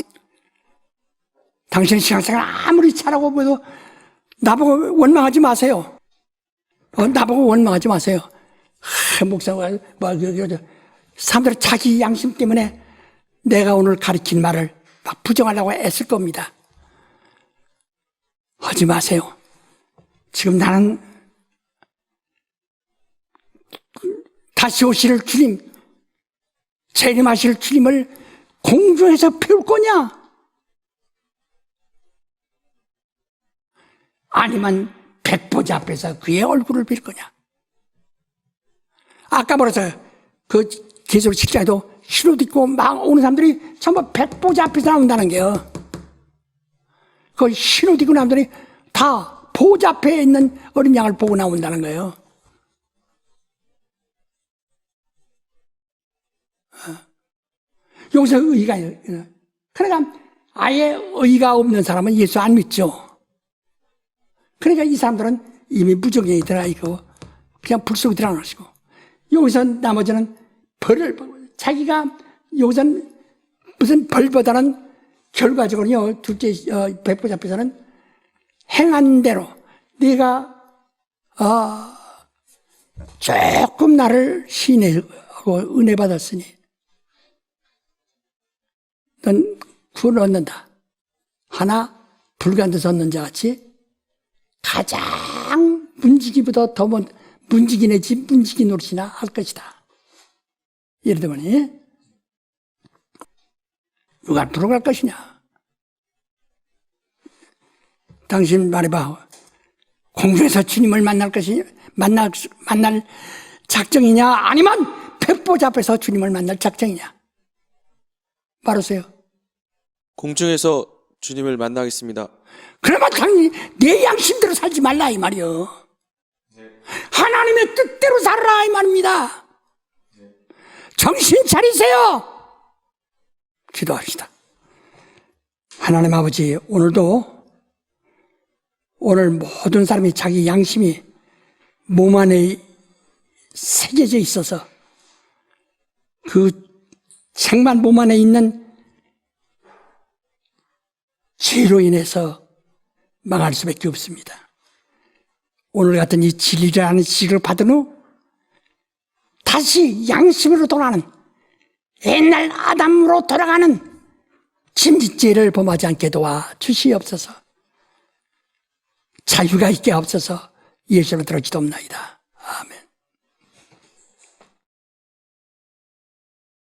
당신 신앙생활 아무리 잘하고 보여도 나보고 원망하지 마세요. 나보고 원망하지 마세요. 목사가 사람들은 자기 양심 때문에 내가 오늘 가르친 말을 막 부정하려고 애쓸 겁니다. 하지 마세요. 지금 나는 다시 오실 주님, 재림하실 주님을 공중에서 배울 거냐? 아니면 백보자 앞에서 그의 얼굴을 빌 거냐? 아까 말해서 그 계절 7장에도 흰옷 입고 막 오는 사람들이 전부 백보자 앞에서 나온다는 게요. 그 흰옷 입고 나온 사람들이 다 보좌 앞에 있는 어린 양을 보고 나온다는 거예요. 여기서 의의가 그러니까 아예 의의가 없는 사람은 예수 안 믿죠. 그러니까 이 사람들은 이미 무정경에 들어가 있고 그냥 불 속에 들어가시고 여기서 나머지는 벌을 자기가 여기서는 무슨 벌보다는 결과적으로요 둘째 백보자 앞에서는 행한 대로 네가 조금 나를 신뢰하고 은혜 받았으니 넌 구원 얻는다. 하나 불간듯 얻는 자 같이 가장 문지기보다 더 문지기 내지 문지기 노릇이나 할 것이다. 예를 들면 누가 들어갈 것이냐? 당신 말해봐. 공중에서 주님을 만날 것이 만날 작정이냐? 아니면 백보자 앞에서 주님을 만날 작정이냐? 말하세요. 공중에서 주님을 만나겠습니다. 그러면 당연히 내 양심대로 살지 말라 이 말이요. 하나님의 뜻대로 살아라 이 말입니다. 정신 차리세요. 기도합시다. 하나님 아버지, 오늘 모든 사람이 자기 양심이 몸 안에 새겨져 있어서 그 책만 몸 안에 있는 죄로 인해서 망할 수밖에 없습니다. 오늘 같은 이 진리라는 지식을 받은 후 다시 양심으로 돌아가는 옛날 아담으로 돌아가는 진지죄를 범하지 않게 도와 주시옵소서. 자유가 있게 없어서 예수를 들어 기도합나이다.